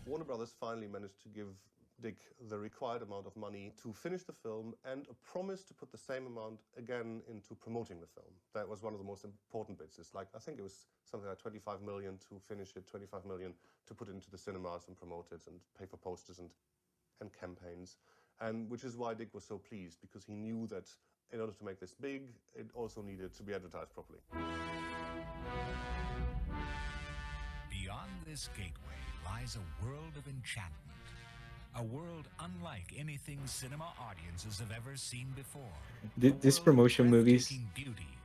Warner Brothers finally managed to give Dick the required amount of money to finish the film and a promise to put the same amount again into promoting the film. That was one of the most important bits. It's like, I think it was something like 25 million to finish it, 25 million to put it into the cinemas and promote it and pay for posters and campaigns. And which is why Dick was so pleased, because he knew that in order to make this big, it also needed to be advertised properly. Beyond this gateway lies a world of enchantment. A world unlike anything cinema audiences have ever seen before. These promotion movies,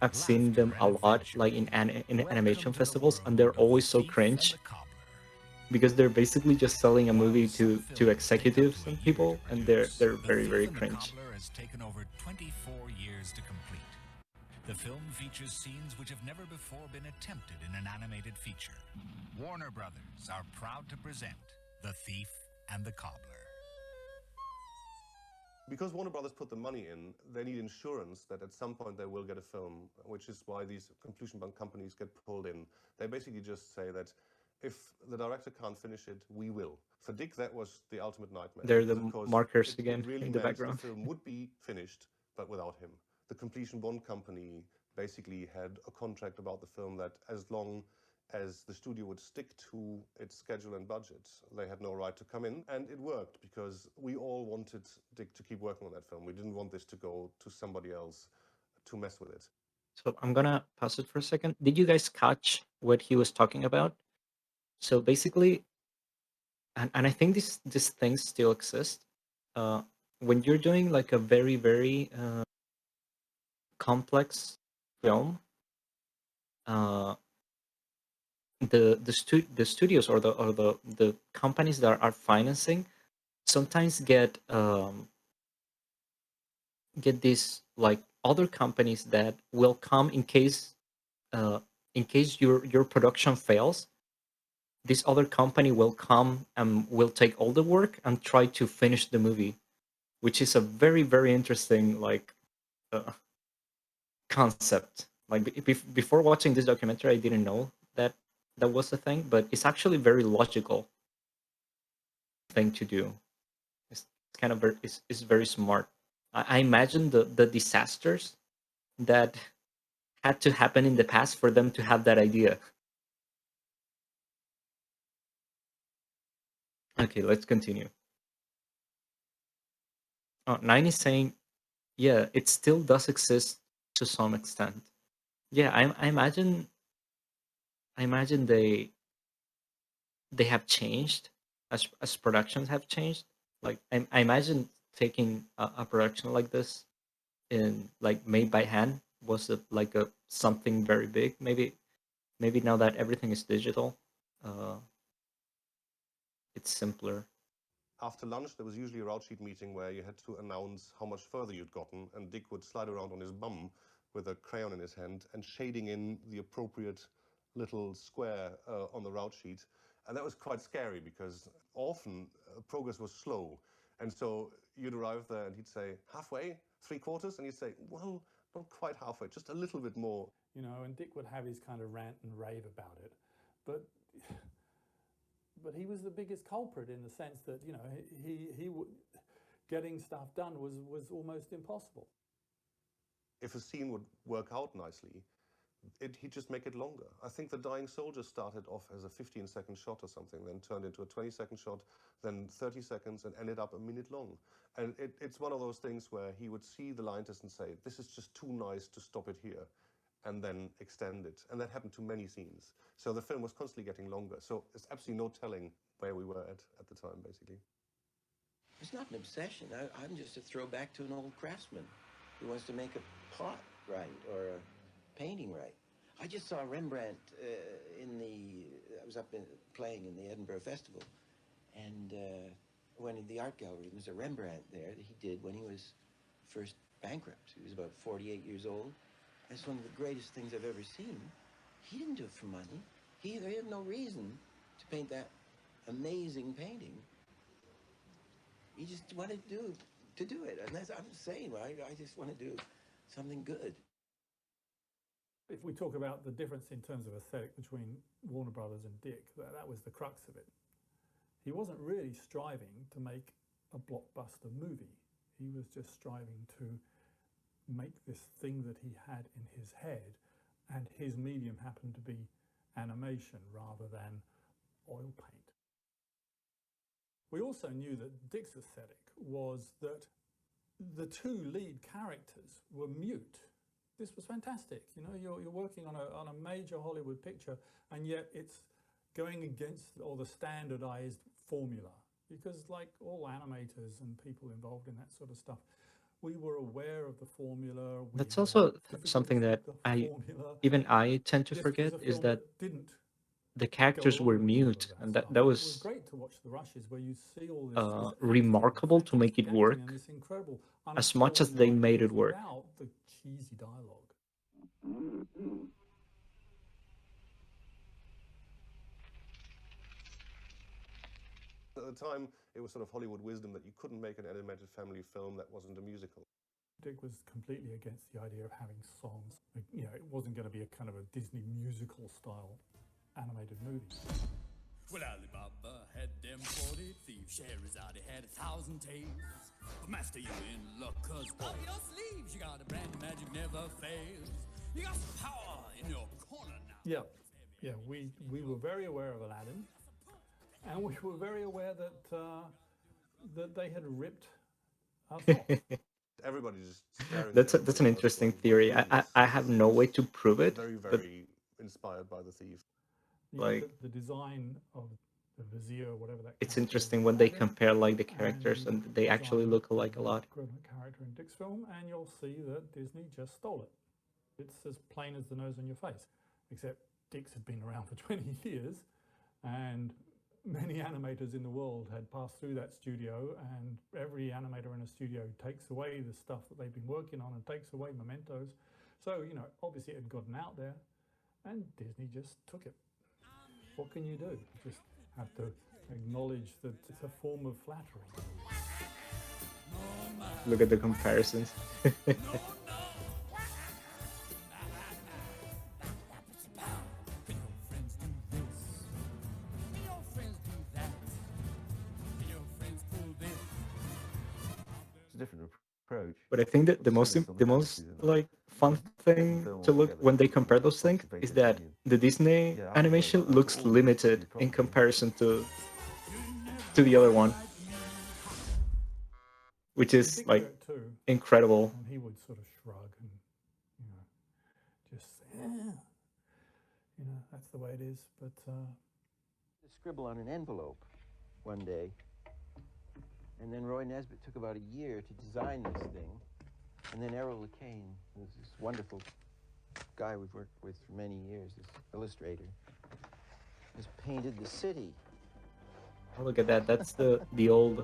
I've seen them a lot, like in animation festivals, and they're always so cringe because they're basically just selling a movie to executives and people, and they're very, very cringe. Cobbler has taken over 24 years to complete. The film features scenes which have never before been attempted in an animated feature. Warner Brothers are proud to present The Thief and the Cobbler. Because Warner Brothers put the money in, they need insurance that at some point they will get a film, which is why these completion companies get pulled in. They basically just say that if the director can't finish it, we will. For Dick, that was the ultimate nightmare. They're the because markers it again really in the meant background. The film would be finished, but without him. The completion bond company basically had a contract about the film that as long as the studio would stick to its schedule and budget, they had no right to come in. And it worked because we all wanted Dick to keep working on that film. We didn't want this to go to somebody else to mess with it. So I'm gonna pause it for a second. Did you guys catch what he was talking about? So basically, and I think this thing still exists. When you're doing like a very, very complex film, the studios or the companies that are financing sometimes get these like other companies that will come in case your production fails. This other company will come and will take all the work and try to finish the movie, which is a very, very interesting like concept. Like before watching this documentary, I didn't know that was a thing, but it's actually very logical thing to do. It's kind of it's very smart. I imagine the disasters that had to happen in the past for them to have that idea. Okay, let's continue. Oh, Nine is saying, yeah, it still does exist to some extent. Yeah, I imagine they have changed as productions have changed. Like I imagine taking a production like this in like made by hand was like a something very big. Maybe now that everything is digital, it's simpler. After lunch, there was usually a route sheet meeting where you had to announce how much further you'd gotten, and Dick would slide around on his bum with a crayon in his hand and shading in the appropriate little square on the route sheet. And that was quite scary because often progress was slow. And so you'd arrive there and he'd say, halfway, 3/4? And you'd say, well, not quite halfway, just a little bit more. You know, and Dick would have his kind of rant and rave about it. But he was the biggest culprit in the sense that, you know, he getting stuff done was almost impossible. if a scene would work out nicely, he'd just make it longer. I think The Dying Soldier started off as a 15-second shot or something, then turned into a 20-second shot, then 30 seconds, and ended up a minute long. And it's one of those things where he would see the line test and say, this is just too nice to stop it here, and then extend it. And that happened to many scenes. So the film was constantly getting longer. So there's absolutely no telling where we were at the time, basically. It's not an obsession. I'm just a throwback to an old craftsman who wants to make a pot right or a painting right. I just saw Rembrandt I was up playing in the Edinburgh Festival, and went in the art gallery. There's a Rembrandt there that he did when he was first bankrupt. He was about 48 years old. It's one of the greatest things I've ever seen. He didn't do it for money. He had no reason to paint that amazing painting. He just wanted to do it. And that's, I'm saying, right? I just want to do something good. If we talk about the difference in terms of aesthetic between Warner Brothers and Dick, that was the crux of it. He wasn't really striving to make a blockbuster movie. He was just striving to make this thing that he had in his head, and his medium happened to be animation rather than oil paint. We also knew that Dick's aesthetic was that the two lead characters were mute. This was fantastic. You know, you're working on a major Hollywood picture, and yet it's going against all the standardized formula, because like all animators and people involved in that sort of stuff, we were aware of the formula. That's also something that even I tend to forget, is that the characters were mute, and that It was was great to watch the rushes where you see all this remarkable to make it work and this incredible as much as they made it work. without the cheesy dialogue. At the time, it was sort of Hollywood wisdom that you couldn't make an animated family film that wasn't a musical. Dick was completely against the idea of having songs. You know, it wasn't going to be a kind of a Disney musical style animated movie. Well, Alibaba had them 40 thieves. Scheherazade had 1,000 tales. But master, you in luck, 'cause up your sleeves you got a brand of magic never fails. You got some power in your corner now. Yeah, we were very aware of Aladdin, and we were very aware that that they had ripped us off. Everybody's just staring at That's everybody an else interesting going, theory. "Please." I have no way to prove it, Very, but very inspired by The Thief. You know, like the design of the vizier, whatever that. it's character interesting is when in they Aladdin, compare like the characters, and they actually design look of alike a the lot. equivalent character in Dick's film, and you'll see that Disney just stole it. It's as plain as the nose on your face, except Dick's had been around for 20 years, and many animators in the world had passed through that studio, and every animator in a studio takes away the stuff that they've been working on and takes away mementos. So, you know, obviously it had gotten out there, and Disney just took it. What can you do? You just have to acknowledge that it's a form of flattery. Look at the comparisons. It's a different approach. But I think that the most like fun thing to look when they compare those things is that the Disney animation looks limited in comparison to the other one, which is Dick like did it too, incredible. and he would sort of shrug and, you know, just say, yeah, you know, that's the way it is. But To scribble on an envelope one day, and then Roy Nesbitt took about a year to design this thing, and then Errol LeCaine, who's this wonderful guy we've worked with for many years, this illustrator, has painted the city. Oh, look at that. That's the old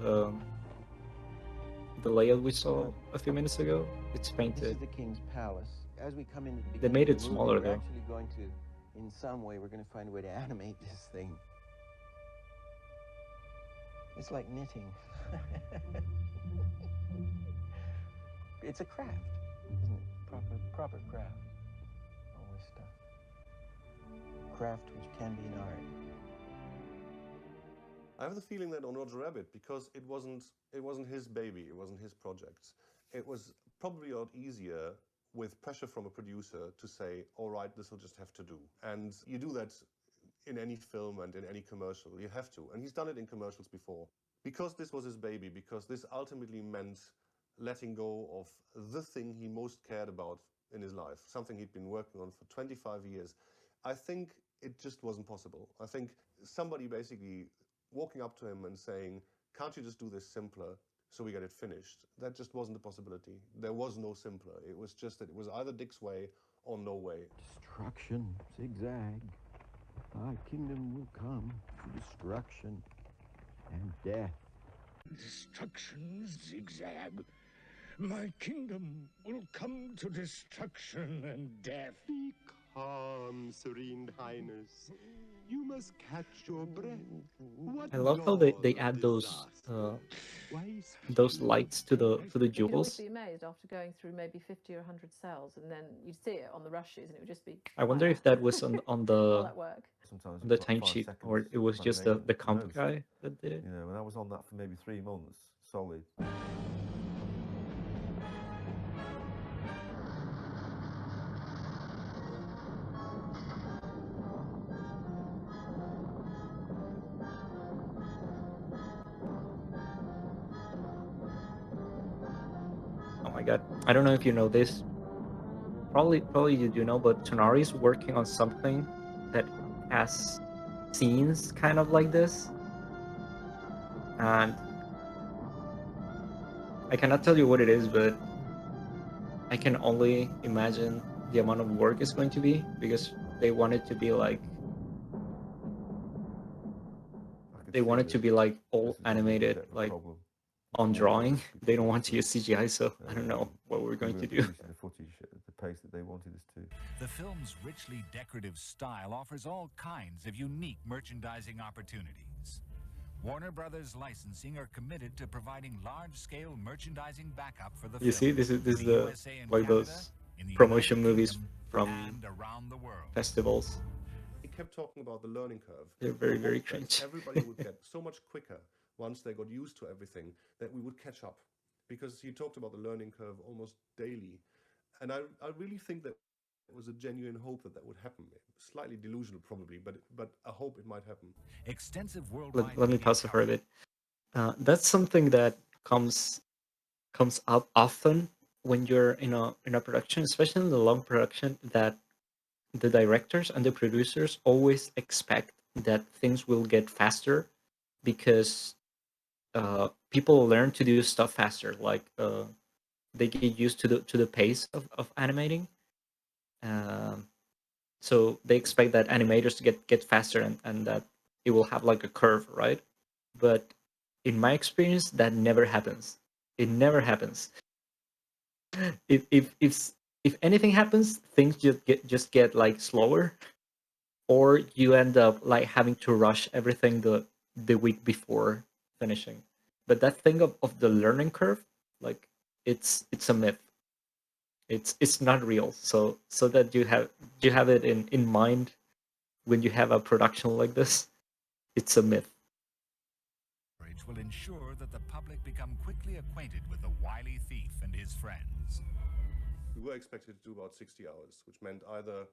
the layout we saw a few minutes ago. It's This is painted. the King's Palace. As we come into the They beginning made of it the movie, smaller, we're though. actually going to, in some way, we're going to find a way to animate this thing. It's like knitting. It's a craft, isn't it? Proper craft. All this stuff. Craft which can be an art. I have the feeling that on Roger Rabbit, because it wasn't his baby, it wasn't his project, it was probably a lot easier with pressure from a producer to say, all right, this will just have to do. And you do that in any film and in any commercial. You have to. And he's done it in commercials before. Because this was his baby, because this ultimately meant letting go of the thing he most cared about in his life, something he'd been working on for 25 years, I think it just wasn't possible. I think somebody basically walking up to him and saying, can't you just do this simpler so we get it finished? That just wasn't a possibility. There was no simpler. It was just that it was either Dick's way or no way. Destruction, zigzag. Thy kingdom will come to destruction and death. Destruction, zigzag. My kingdom will come to destruction and death. Be calm, Serene Highness. You must catch your breath. What I love how they add those lights to the You'd always jewels. be amazed after going through maybe 50 or 100 cells, and then you'd see it on the rushes, and it would just be. I wonder if that was on All the that work. Sometimes on the it's like 5 timesheet, seconds, or it was it's just amazing. the Who comp knows? guy that did it. You know, and I was on that for maybe 3 months, solid. Oh my god, I don't know if you know this. Probably you do know, but Tonari is working on something that has scenes kind of like this, and I cannot tell you what it is, but I can only imagine the amount of work it's going to be, because they want it to be like all animated, like on drawing. They don't want to use CGI, so I don't know what we're going to do. Releasing the footage at the pace that they wanted us to. The film's richly decorative style offers all kinds of unique merchandising opportunities. Warner Brothers Licensing are committed to providing large-scale merchandising backup for the You film. see, this is in the the USA and like Canada, those in the promotion United movies Kingdom, from and around the world. festivals. He kept talking about the learning curve. They're very, The very hope that cringe. Everybody would get so much quicker once they got used to everything that we would catch up. Because he talked about the learning curve almost daily. And I really think that it was a genuine hope that would happen. Slightly delusional probably, but a hope it might happen. Extensive worldwide Let me media pause it for a bit. That's something that comes up often when you're in a production, especially in the long production, that the directors and the producers always expect that things will get faster because people learn to do stuff faster. Like they get used to the pace of animating. So they expect that animators to get faster and that it will have like a curve, right? But in my experience, that never happens. It never happens. If anything happens, things just get like slower, or you end up like having to rush everything the week before finishing. But that thing of the learning curve, like it's a myth. It's not real. So that you have it in mind when you have a production like this, it's a myth. Will ensure that the public become quickly acquainted with the wily thief and his friends. We were expected to do about 60 hours, which meant either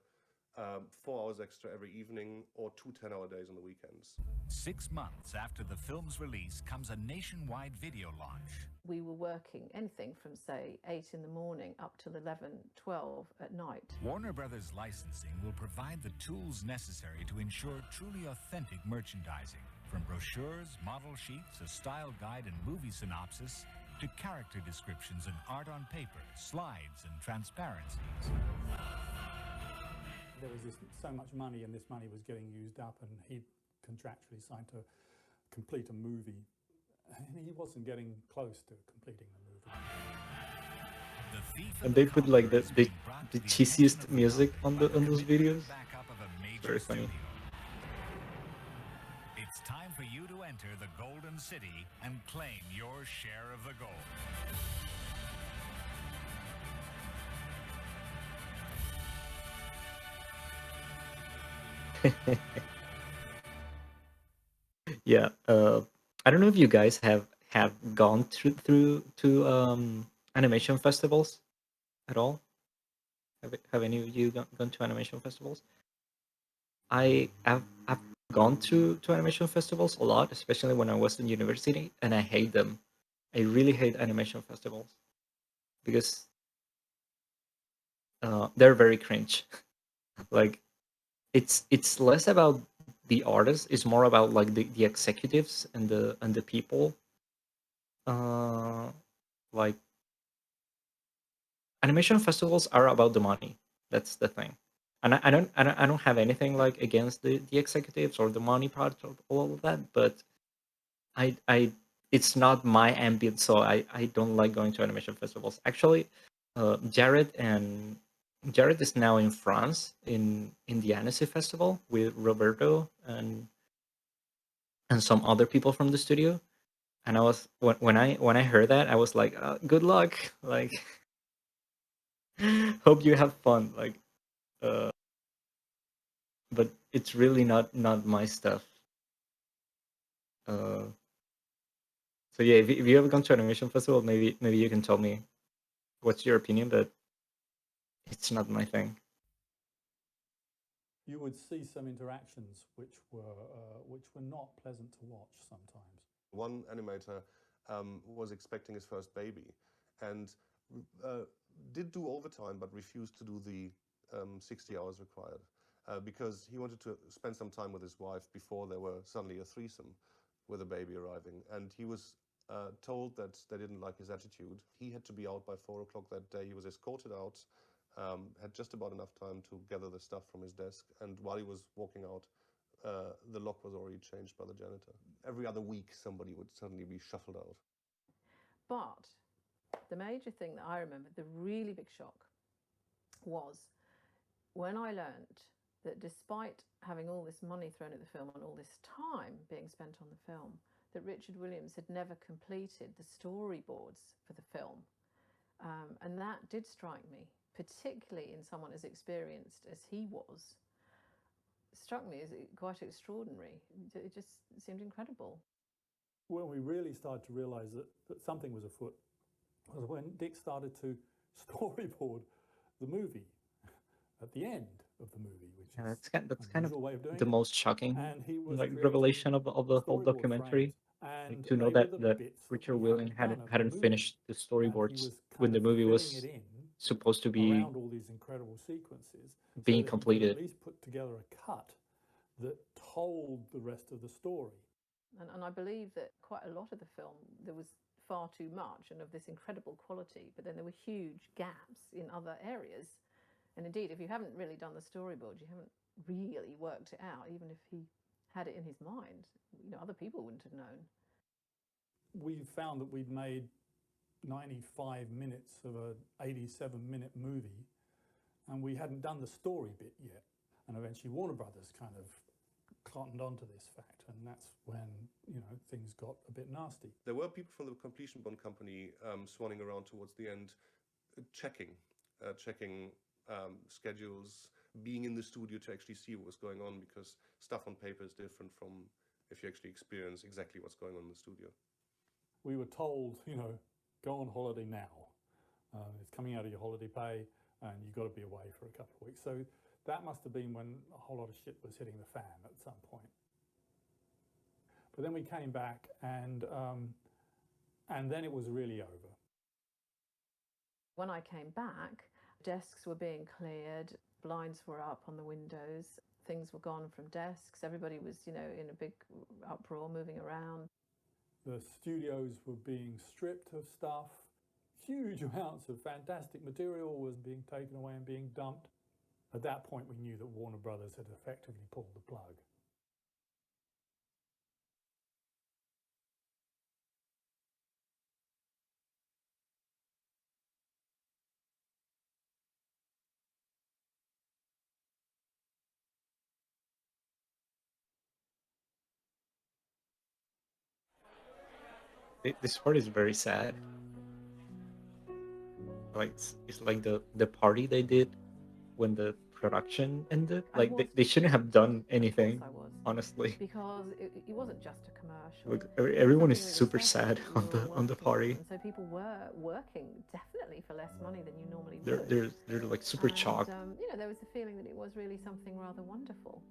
4 hours extra every evening or 2 10-hour days on the weekends. 6 months after the film's release comes a nationwide video launch. We were working anything from, say, 8 in the morning up till 11, 12 at night. Warner Brothers Licensing will provide the tools necessary to ensure truly authentic merchandising. From brochures, model sheets, a style guide and movie synopsis, to character descriptions and art on paper, slides and transparencies. There was so much money, and this money was getting used up, and he contractually signed to complete a movie. And he wasn't getting close to completing the movie. And they put like the cheesiest music on those videos. Very funny. It's time for you to enter the Golden City and claim your share of the gold. Yeah, I don't know if you guys have gone through to animation festivals at all. Have any of you gone to animation festivals? I've gone to animation festivals a lot, especially when I was in university, and I hate them. I really hate animation festivals because they're very cringe. Like it's less about the artists, it's more about like the executives and the people. Like animation festivals are about the money. That's the thing. And I don't have anything like against the executives or the money part of all of that, but I it's not my ambient, so I don't like going to animation festivals. Actually, Jared is now in France in the Annecy Festival with Roberto and some other people from the studio. And I was when I heard that, I was like, good luck. Like, hope you have fun. Like, uh, but it's really not my stuff. So yeah, if you ever gone to an animation festival, maybe you can tell me what's your opinion, but it's not my thing. You would see some interactions which were not pleasant to watch sometimes. One animator was expecting his first baby and did do overtime, but refused to do the 60 hours required because he wanted to spend some time with his wife before there were suddenly a threesome with a baby arriving. And he was told that they didn't like his attitude. He had to be out by 4 o'clock that day. He was escorted out, had just about enough time to gather the stuff from his desk. And while he was walking out, the lock was already changed by the janitor. Every other week, somebody would suddenly be shuffled out. But the major thing that I remember, the really big shock, was when I learned that despite having all this money thrown at the film and all this time being spent on the film, that Richard Williams had never completed the storyboards for the film. And that did strike me, particularly in someone as experienced as he was. It struck me as quite extraordinary. It just seemed incredible. When we really started to realise that something was afoot was when Dick started to storyboard the movie at the end of the movie, which Yeah, is that's kind of way of doing the it. most shocking And he was like creating revelation of the whole storyboard documentary. frames, Like, and to know they were that the bits that Richard we Williams hadn't done of the hadn't movie. finished the And he storyboards was when kind the of movie filling was it in supposed to be around all these incredible sequences, so being that he could completed. at least put together a cut that told the rest of the story. And I believe that quite a lot of the film, there was far too much and of this incredible quality, but then there were huge gaps in other areas. And indeed, if you haven't really done the storyboard, you haven't really worked it out, even if he had it in his mind. You know, other people wouldn't have known. We found that we'd made 95 minutes of an 87-minute movie, and we hadn't done the story bit yet. And eventually Warner Brothers kind of cottoned onto this fact, and that's when, you know, things got a bit nasty. There were people from the Completion Bond company swanning around towards the end, checking schedules, being in the studio to actually see what was going on, because stuff on paper is different from if you actually experience exactly what's going on in the studio. We were told, you know, go on holiday now. It's coming out of your holiday pay, and you've got to be away for a couple of weeks. So that must have been when a whole lot of shit was hitting the fan at some point. But then we came back, and then it was really over. When I came back, desks were being cleared, blinds were up on the windows, things were gone from desks, everybody was, you know, in a big uproar, moving around. The studios were being stripped of stuff. Huge amounts of fantastic material was being taken away and being dumped. At that point, we knew that Warner Brothers had effectively pulled the plug. This part is very sad. Like it's like the party they did when the production ended. Like they shouldn't have done anything honestly. Because it wasn't just a commercial. Look, everyone is Something super really special sad that on you the were on the working on, party. and so people were working definitely for less money than you normally They're would. they're like super chalk. You know, there was the feeling that it was really something rather wonderful.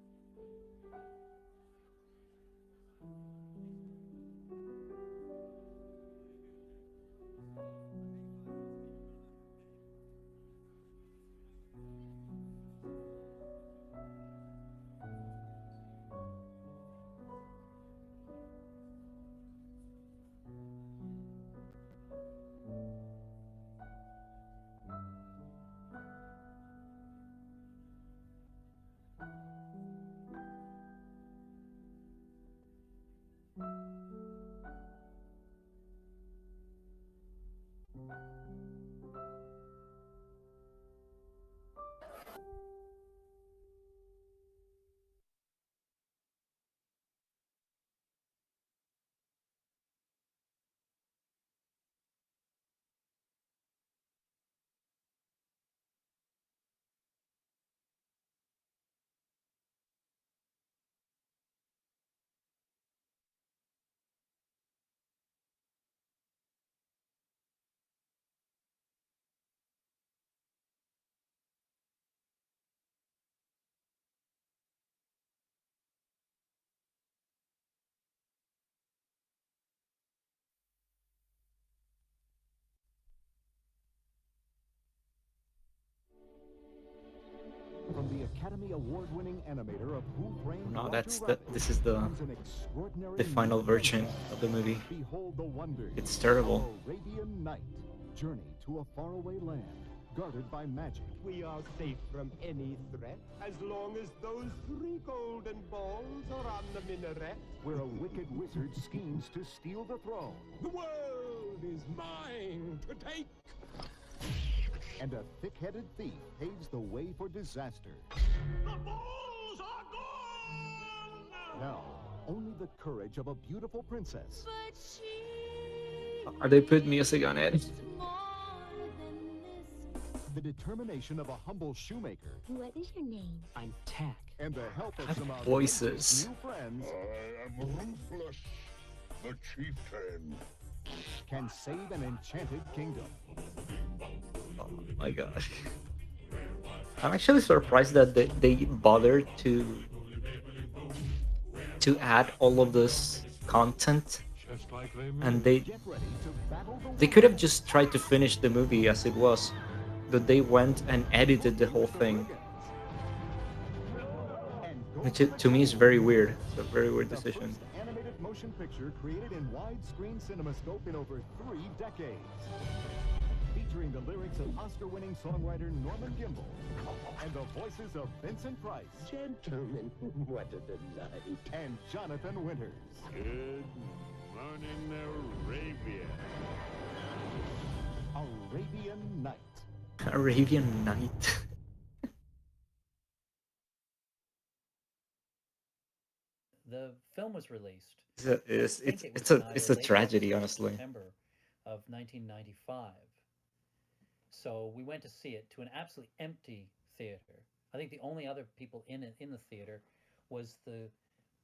From the Academy Award-winning animator of Who Framed No, Roger Rabbit this is the comes an extraordinary final new version franchise. of the movie. Behold the wonders It's terrible. of Arabian Night. Journey to a faraway land guarded by magic. We are safe from any threat as long as those 3 golden balls are on the minaret. Where a wicked wizard schemes to steal the throne. The world is mine to take. And a thick-headed thief paves the way for disaster. The balls are gone! Now, only the courage of a beautiful princess. Are they put music on it? The determination of a humble shoemaker. What is your name? I'm Tack. And the help of Have some voices. outrageous new friends. I am Ruthless, the chieftain. Can save an enchanted kingdom. Oh my god. I'm actually surprised that they bothered to add all of this content, and they could have just tried to finish the movie as it was, but they went and edited the whole thing, which to me is very weird. It's a very weird decision. Animated motion picture created in widescreen cinemascope in over 3 decades. Featuring the lyrics of Oscar-winning songwriter Norman Gimbel and the voices of Vincent Price. Gentlemen, what a delight. And Jonathan Winters. Good morning, Arabia. Arabian Night. Arabian Night. The film was released. It's a tragedy, honestly. September of 1995. So we went to see it to an absolutely empty theater. I think the only other people in the theater was the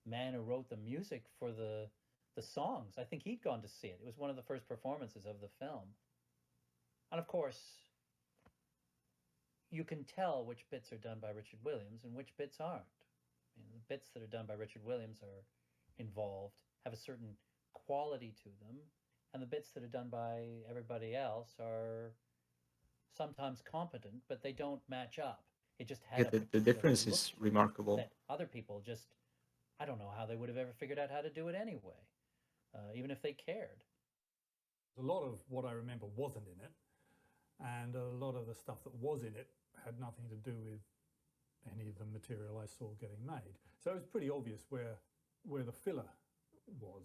man who wrote the music for the songs. I think he'd gone to see it. It was one of the first performances of the film. And of course, you can tell which bits are done by Richard Williams and which bits aren't. I mean, the bits that are done by Richard Williams are involved, have a certain quality to them, and the bits that are done by everybody else are sometimes competent, but they don't match up. It just had The difference is remarkable. that other people just, I don't know how they would have ever figured out how to do it anyway, even if they cared. A lot of what I remember wasn't in it, and a lot of the stuff that was in it had nothing to do with any of the material I saw getting made. So it was pretty obvious where the filler was.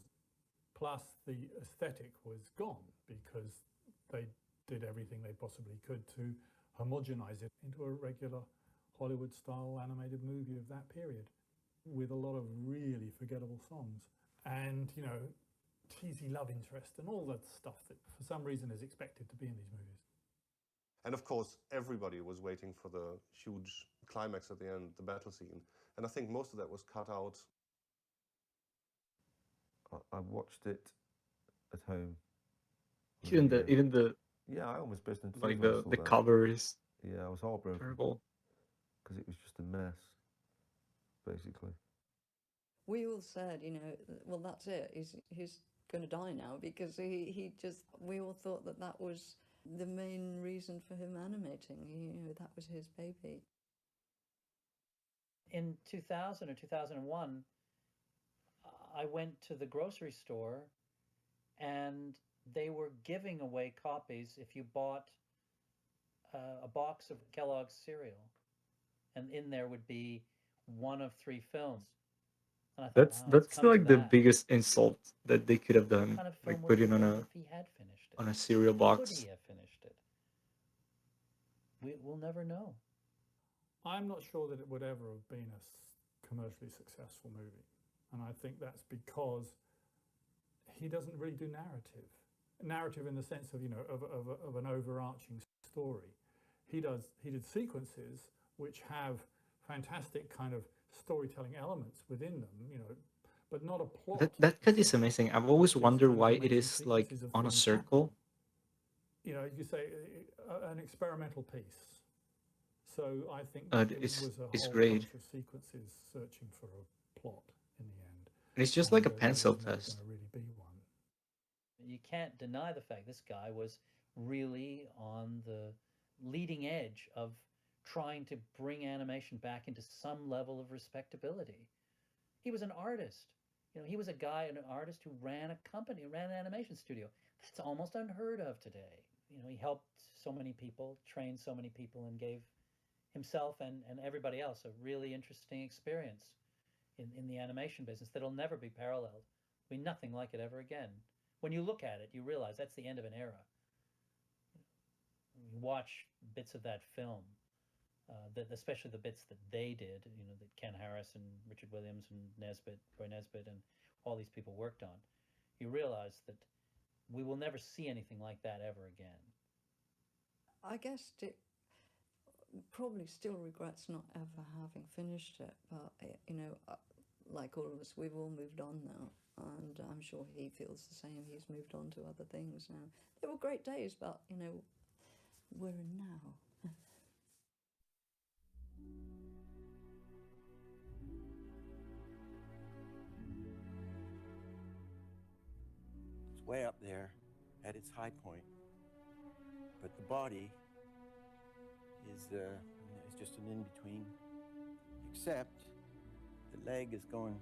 Plus the aesthetic was gone because they did everything they possibly could to homogenize it into a regular Hollywood-style animated movie of that period with a lot of really forgettable songs and, you know, cheesy love interest and all that stuff that for some reason is expected to be in these movies. And of course, everybody was waiting for the huge climax at the end, the battle scene. And I think most of that was cut out I watched it at home. Even the Yeah, I almost burst into like tears when I the saw the that. cover is Yeah, I was heartbroken terrible. because it was just a mess, basically. We all said, you know, well, that's it. He's going to die now because he just. We all thought that that was the main reason for him animating. You know, that was his baby. In 2000 or 2001, I went to the grocery store and they were giving away copies if you bought a box of Kellogg's cereal. And in there would be one of 3 films. And I thought, That's wow, it's that's come to like the that. biggest insult that they could have done, What kind of like film would putting it on be a if he had finished it? on a cereal Could box. he have finished it? We'll never know. I'm not sure that it would ever have been a commercially successful movie. And I think that's because he doesn't really do narrative. Narrative in the sense of, you know, of an overarching story. He did sequences which have fantastic kind of storytelling elements within them, you know, but not a plot. That cut is amazing. I've always It's wondered kind of why it making is like sequences of on a things circle. You know, you say an experimental piece. So I think it It's was a it's whole great. bunch of sequences searching for a plot in the end. And it's just And like a there pencil was never test. gonna really be one. You can't deny the fact this guy was really on the leading edge of trying to bring animation back into some level of respectability. He was an artist. You know, he was a guy, an artist who ran a company, ran an animation studio. That's almost unheard of today. You know, he helped so many people, trained so many people, and gave himself and everybody else a really interesting experience in the animation business that'll never be paralleled. There'll be nothing like it ever again. When you look at it, you realize that's the end of an era. You watch bits of that film, especially the bits that they did, you know, that Ken Harris and Richard Williams and Roy Nesbitt and all these people worked on, you realize that we will never see anything like that ever again. I guess Dick probably still regrets not ever having finished it, but you know, like all of us, we've all moved on now, and I'm sure he feels the same. He's moved on to other things now. They were great days, but you know, we're in now. It's way up there at its high point, but the body is just an in-between, except the leg is going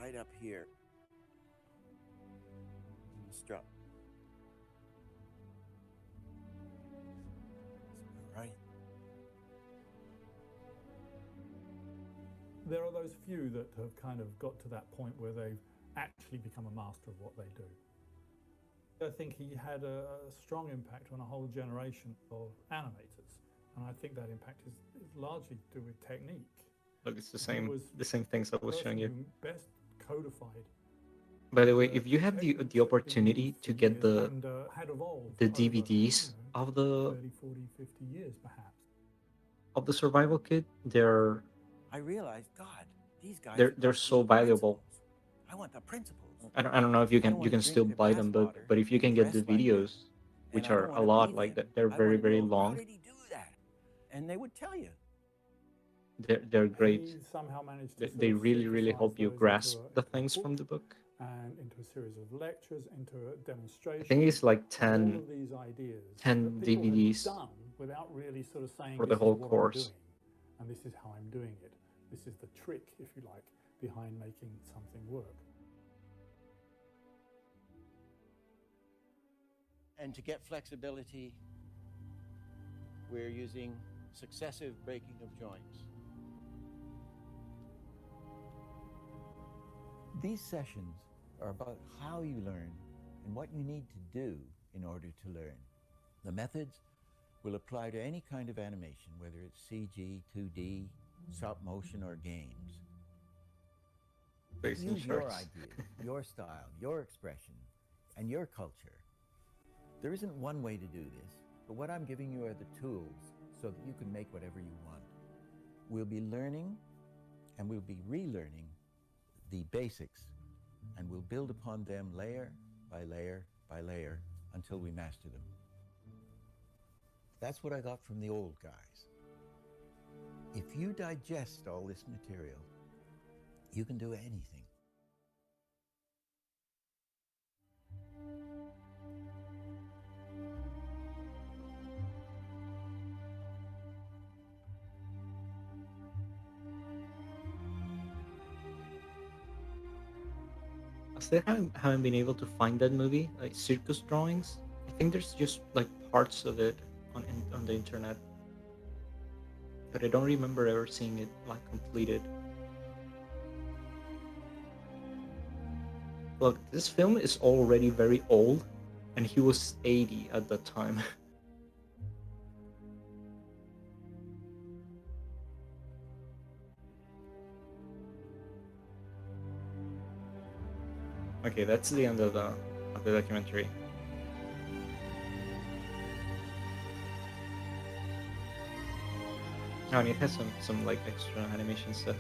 right up here in the strut. Right. There are those few that have kind of got to that point where they've actually become a master of what they do. I think he had a strong impact on a whole generation of animators, and I think that impact is largely to do with technique. Look, it's the He same was things I was the showing you. person who best codified By the way, if you have the opportunity to get and had evolved the over, DVDs of the 30, 40, 50 years perhaps. of the survival kit, they're I realized, God, these guys. they're so valuable. I want the principles. I don't know if you I don't can wanna still drink their buy them, bathwater but if you can get the dress like videos, them, which and I are don't a wanna lot, be like them. they're I very wanna very know, long. How did he do that? And they would tell you. They're great. He somehow managed to They sort of really help synthesize you those grasp into the things from the book. and into a series of lectures, into a demonstration. I think it's like of all 10 of these ideas 10 that people had DVDs done without really sort of saying for the this whole is what course. I'm doing, and this is how I'm doing it. This is the trick, if you like, behind making something work. And to get flexibility, we're using successive breaking of joints. These sessions are about how you learn and what you need to do in order to learn. The methods will apply to any kind of animation, whether it's CG, 2D, stop motion, or games. Based on Use your charts. ideas, your style, your expression, and your culture. There isn't one way to do this, but what I'm giving you are the tools so that you can make whatever you want. We'll be learning and we'll be relearning the basics and we'll build upon them layer by layer by layer until we master them. That's what I got from the old guys. If you digest all this material, you can do anything. I still haven't been able to find that movie, like Circus Drawings. I think there's just like parts of it on the internet, but I don't remember ever seeing it like completed. Look, this film is already very old, and he was 80 at the time. Okay, that's the end of the documentary. Oh, and it has some like extra animation stuff.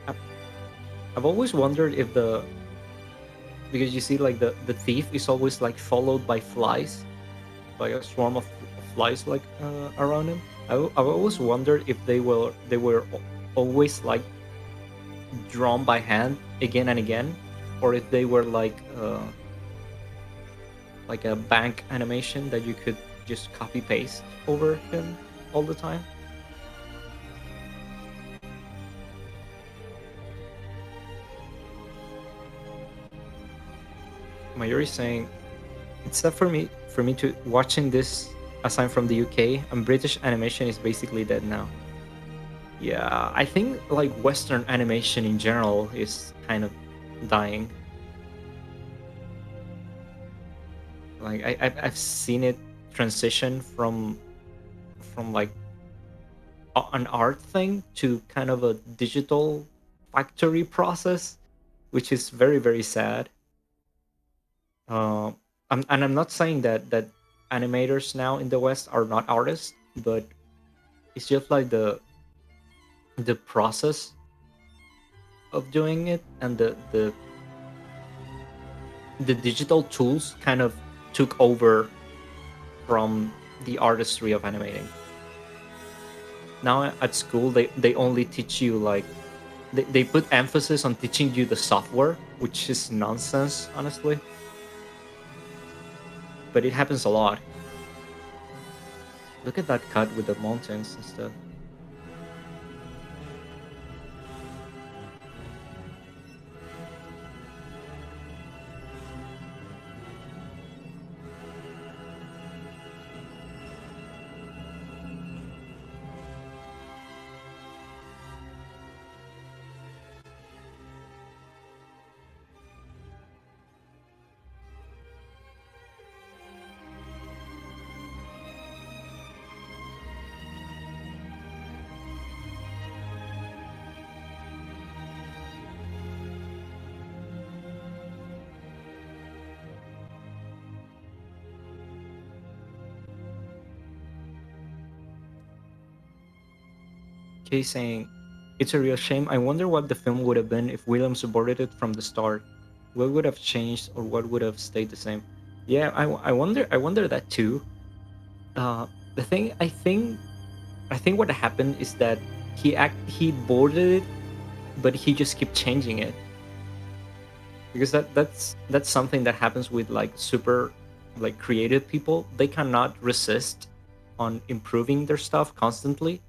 I've always wondered if because you see like the thief is always like followed by flies, like a swarm of flies like around him. I've always wondered if they were always like drawn by hand again and again, or if they were like a bank animation that you could just copy paste over him all the time. Mayuri saying, it's tough for me to watching this as I'm from the UK and British animation is basically dead now. Yeah, I think like Western animation in general is kind of dying. Like I've seen it transition from like an art thing to kind of a digital factory process, which is very, very sad. I'm not saying that animators now in the West are not artists, but it's just like the process of doing it and the digital tools kind of took over from the artistry of animating. Now at school they only teach you like they put emphasis on teaching you the software, which is nonsense, honestly. But it happens a lot. Look at that cut with the mountains and stuff. Kay saying, it's a real shame. I wonder what the film would have been if Williams supported it from the start. What would have changed or what would have stayed the same? Yeah, I wonder that too. The thing I think what happened is that he boarded it, but he just kept changing it. Because that's something that happens with like super like creative people. They cannot resist on improving their stuff constantly.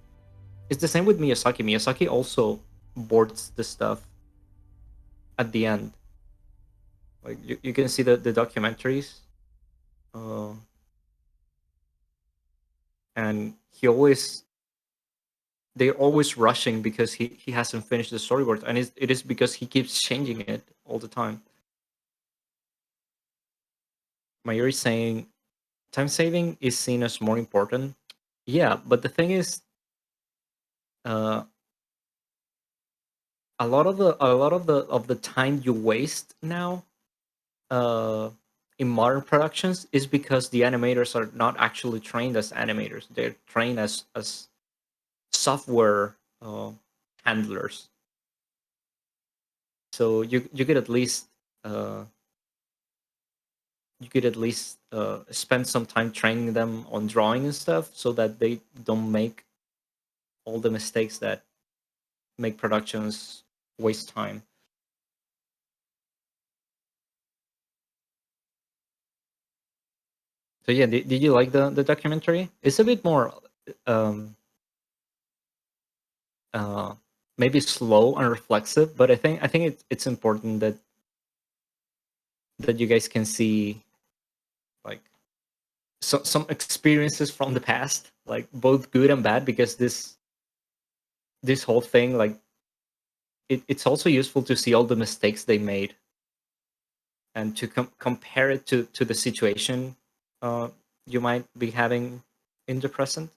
It's the same with Miyazaki. Miyazaki also boards the stuff at the end. Like you can see the documentaries. And they're always rushing because he hasn't finished the storyboard, and it is because he keeps changing it all the time. Mayuri saying time saving is seen as more important. Yeah, but the thing is, a lot of the time you waste now in modern productions is because the animators are not actually trained as animators. They're trained as software handlers. So you could at least spend some time training them on drawing and stuff, so that they don't make all the mistakes that make productions waste time. So yeah, did you like the documentary? It's a bit more maybe slow and reflexive, but I think it's important that you guys can see like some experiences from the past, like both good and bad, because this whole thing, like it's also useful to see all the mistakes they made and to compare it to the situation you might be having in the present,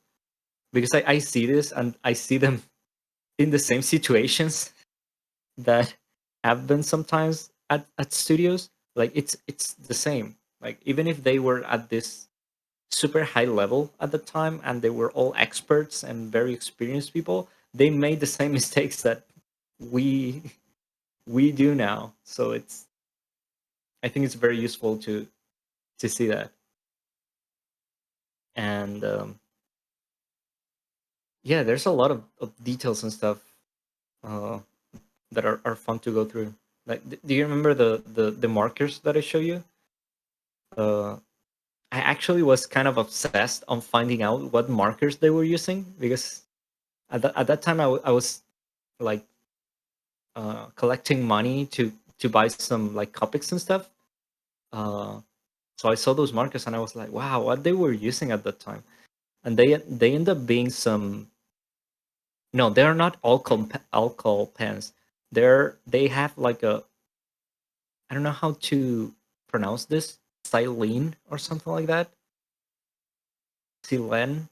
because I see this and I see them in the same situations that have been sometimes at studios. Like it's the same, like even if they were at this super high level at the time and they were all experts and very experienced people, they made the same mistakes that we do now. So I think it's very useful to see that. And yeah, there's a lot of details and stuff that are fun to go through. Like, do you remember the markers that I show you? I actually was kind of obsessed on finding out what markers they were using, because at that time I was like collecting money to buy some like Copics and stuff. So I saw those markers and I was like, wow, what they were using at that time. And they end up being some. No, they're not alcohol pens. They have like a, I don't know how to pronounce this, xylene or something like that. Xylene.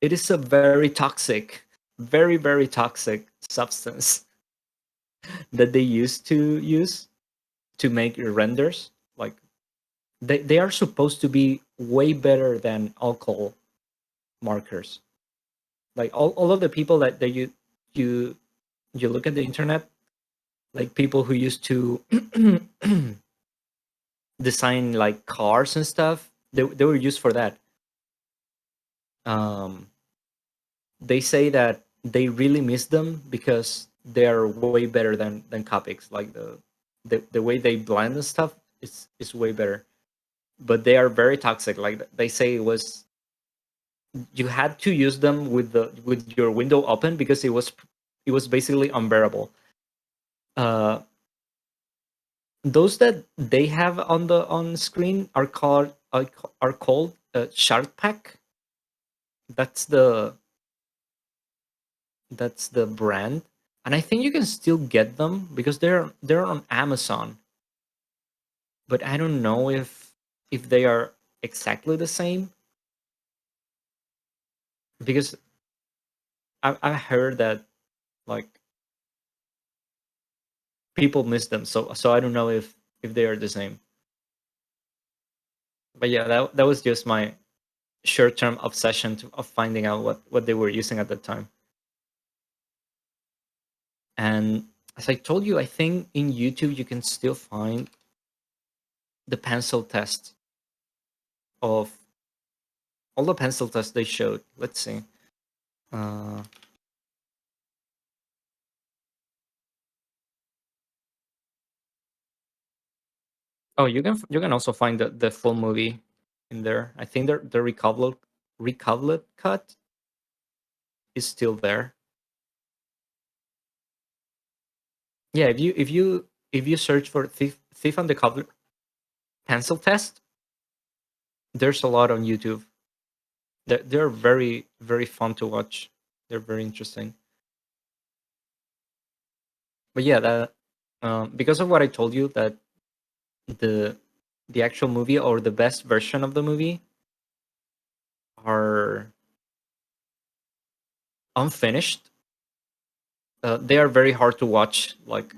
It is a very toxic, very toxic substance that they used to use to make renders. Like they are supposed to be way better than alcohol markers. Like all of the people that you look at the internet, like people who used to design like cars and stuff, they were used for that. They say that they really miss them because they are way better than Copics. Like the way they blend and stuff is way better, but they are very toxic. Like they say it was, you had to use them with your window open because it was basically unbearable. Those that they have on screen are called Shark Pack. That's the brand, and I think you can still get them because they're on Amazon. But I don't know if they are exactly the same, because I heard that like people miss them, so I don't know if they are the same. But yeah, that was just my short-term obsession of finding out what they were using at that time. And as I told you, I think in YouTube you can still find the pencil test of all the pencil tests they showed. Let's see. Oh, you can also find the full movie in there. I think the recovered cut is still there. Yeah, if you search for Thief and the Cobbler pencil test, there's a lot on YouTube. They're very fun to watch. They're very interesting. But yeah, that because of what I told you, that the actual movie or the best version of the movie are unfinished. They are very hard to watch. Like,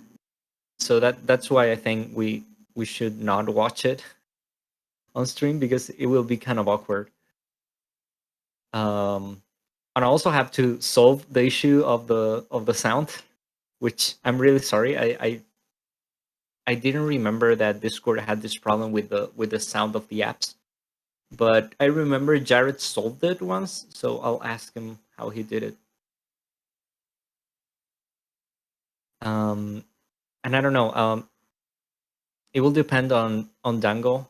so that's why I think we should not watch it on stream, because it will be kind of awkward. And I also have to solve the issue of the sound, which I'm really sorry. I didn't remember that Discord had this problem with the sound of the apps, but I remember Jared solved it once, so I'll ask him how he did it. And I don't know. It will depend on Dango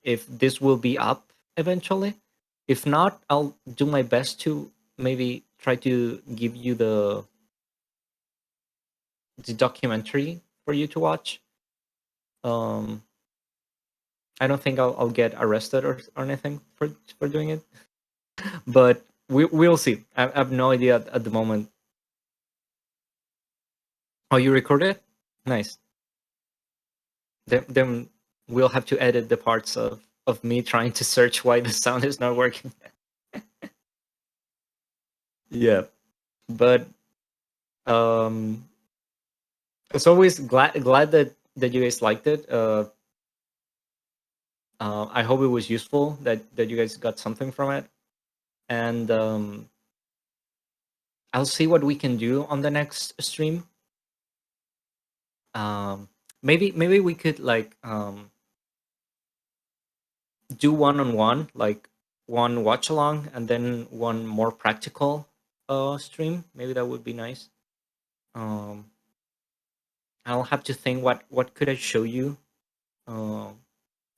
if this will be up eventually. If not, I'll do my best to maybe try to give you the documentary for you to watch. I don't think I'll get arrested or anything for doing it, but we'll see. I have no idea at the moment. Oh, you recorded? Nice. Then we'll have to edit the parts of me trying to search why the sound is not working. Yeah, but it's always glad that you guys liked it. I hope it was useful, that you guys got something from it, and I'll see what we can do on the next stream. Maybe we could like do one-on-one, like one watch along and then one more practical stream. Maybe that would be nice. I'll have to think what could I show you.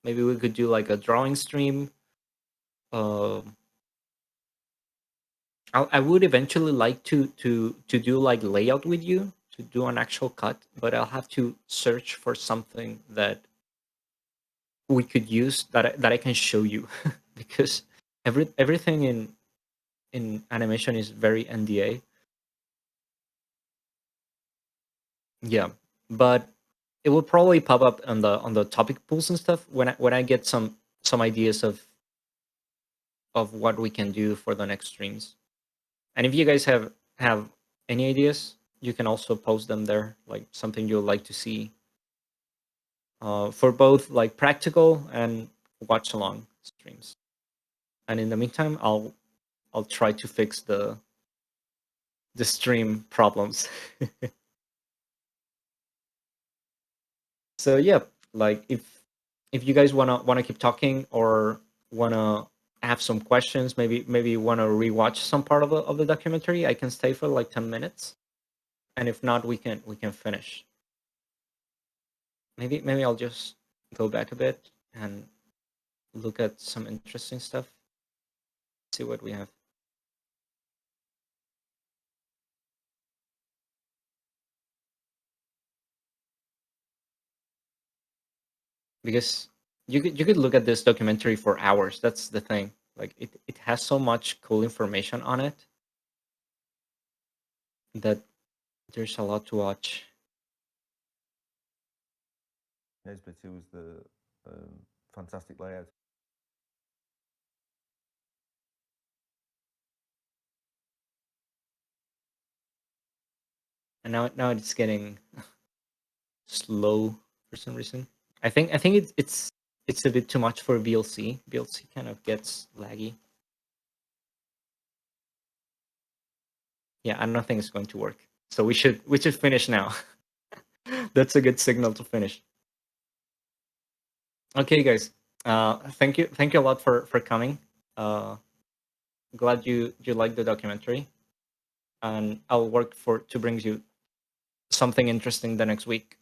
Maybe we could do like a drawing stream. I would eventually like to do like layout with you, to do an actual cut, but I'll have to search for something that we could use that I can show you because everything in animation is very NDA. Yeah, but it will probably pop up on the topic pools and stuff when I get some ideas of what we can do for the next streams. And if you guys have any ideas, you can also post them there, like something you'd like to see for both like practical and watch along streams. And in the meantime, I'll try to fix the stream problems. So yeah, like if you guys wanna keep talking or wanna have some questions, maybe wanna rewatch some part of the documentary, I can stay for like 10 minutes, and if not, we can finish. Maybe I'll just go back a bit and look at some interesting stuff. See what we have. Because you could look at this documentary for hours. That's the thing. Like it has so much cool information on it that there's a lot to watch. Nesbitt, who was the fantastic layout. And now it's getting slow for some reason. I think it's a bit too much for VLC. VLC kind of gets laggy. Yeah, I don't think it's going to work. So we should finish now. That's a good signal to finish. Okay, guys. Thank you a lot for coming. Glad you liked the documentary, and I'll work to bring you something interesting the next week.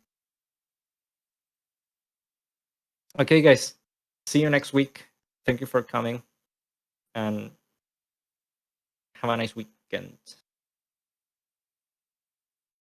Okay, guys. See you next week. Thank you for coming, and have a nice weekend.